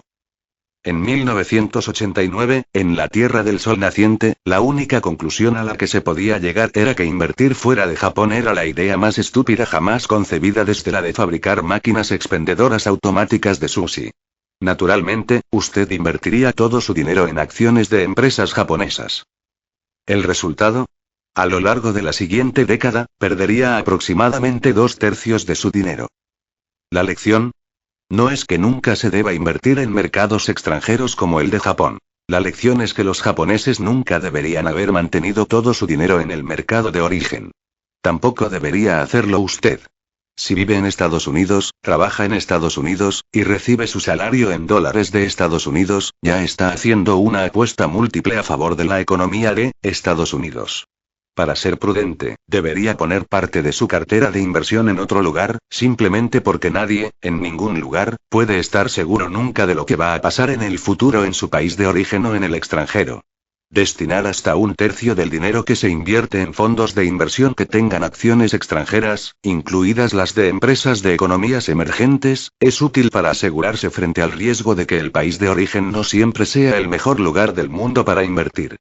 En 1989, en la Tierra del Sol naciente, la única conclusión a la que se podía llegar era que invertir fuera de Japón era la idea más estúpida jamás concebida, desde la de fabricar máquinas expendedoras automáticas de sushi. Naturalmente, usted invertiría todo su dinero en acciones de empresas japonesas. ¿El resultado? A lo largo de la siguiente década, perdería aproximadamente 2/3 de su dinero. ¿La lección? No es que nunca se deba invertir en mercados extranjeros como el de Japón. La lección es que los japoneses nunca deberían haber mantenido todo su dinero en el mercado de origen. Tampoco debería hacerlo usted. Si vive en Estados Unidos, trabaja en Estados Unidos, y recibe su salario en dólares de Estados Unidos, ya está haciendo una apuesta múltiple a favor de la economía de Estados Unidos. Para ser prudente, debería poner parte de su cartera de inversión en otro lugar, simplemente porque nadie, en ningún lugar, puede estar seguro nunca de lo que va a pasar en el futuro en su país de origen o en el extranjero. Destinar hasta un tercio del dinero que se invierte en fondos de inversión que tengan acciones extranjeras, incluidas las de empresas de economías emergentes, es útil para asegurarse frente al riesgo de que el país de origen no siempre sea el mejor lugar del mundo para invertir.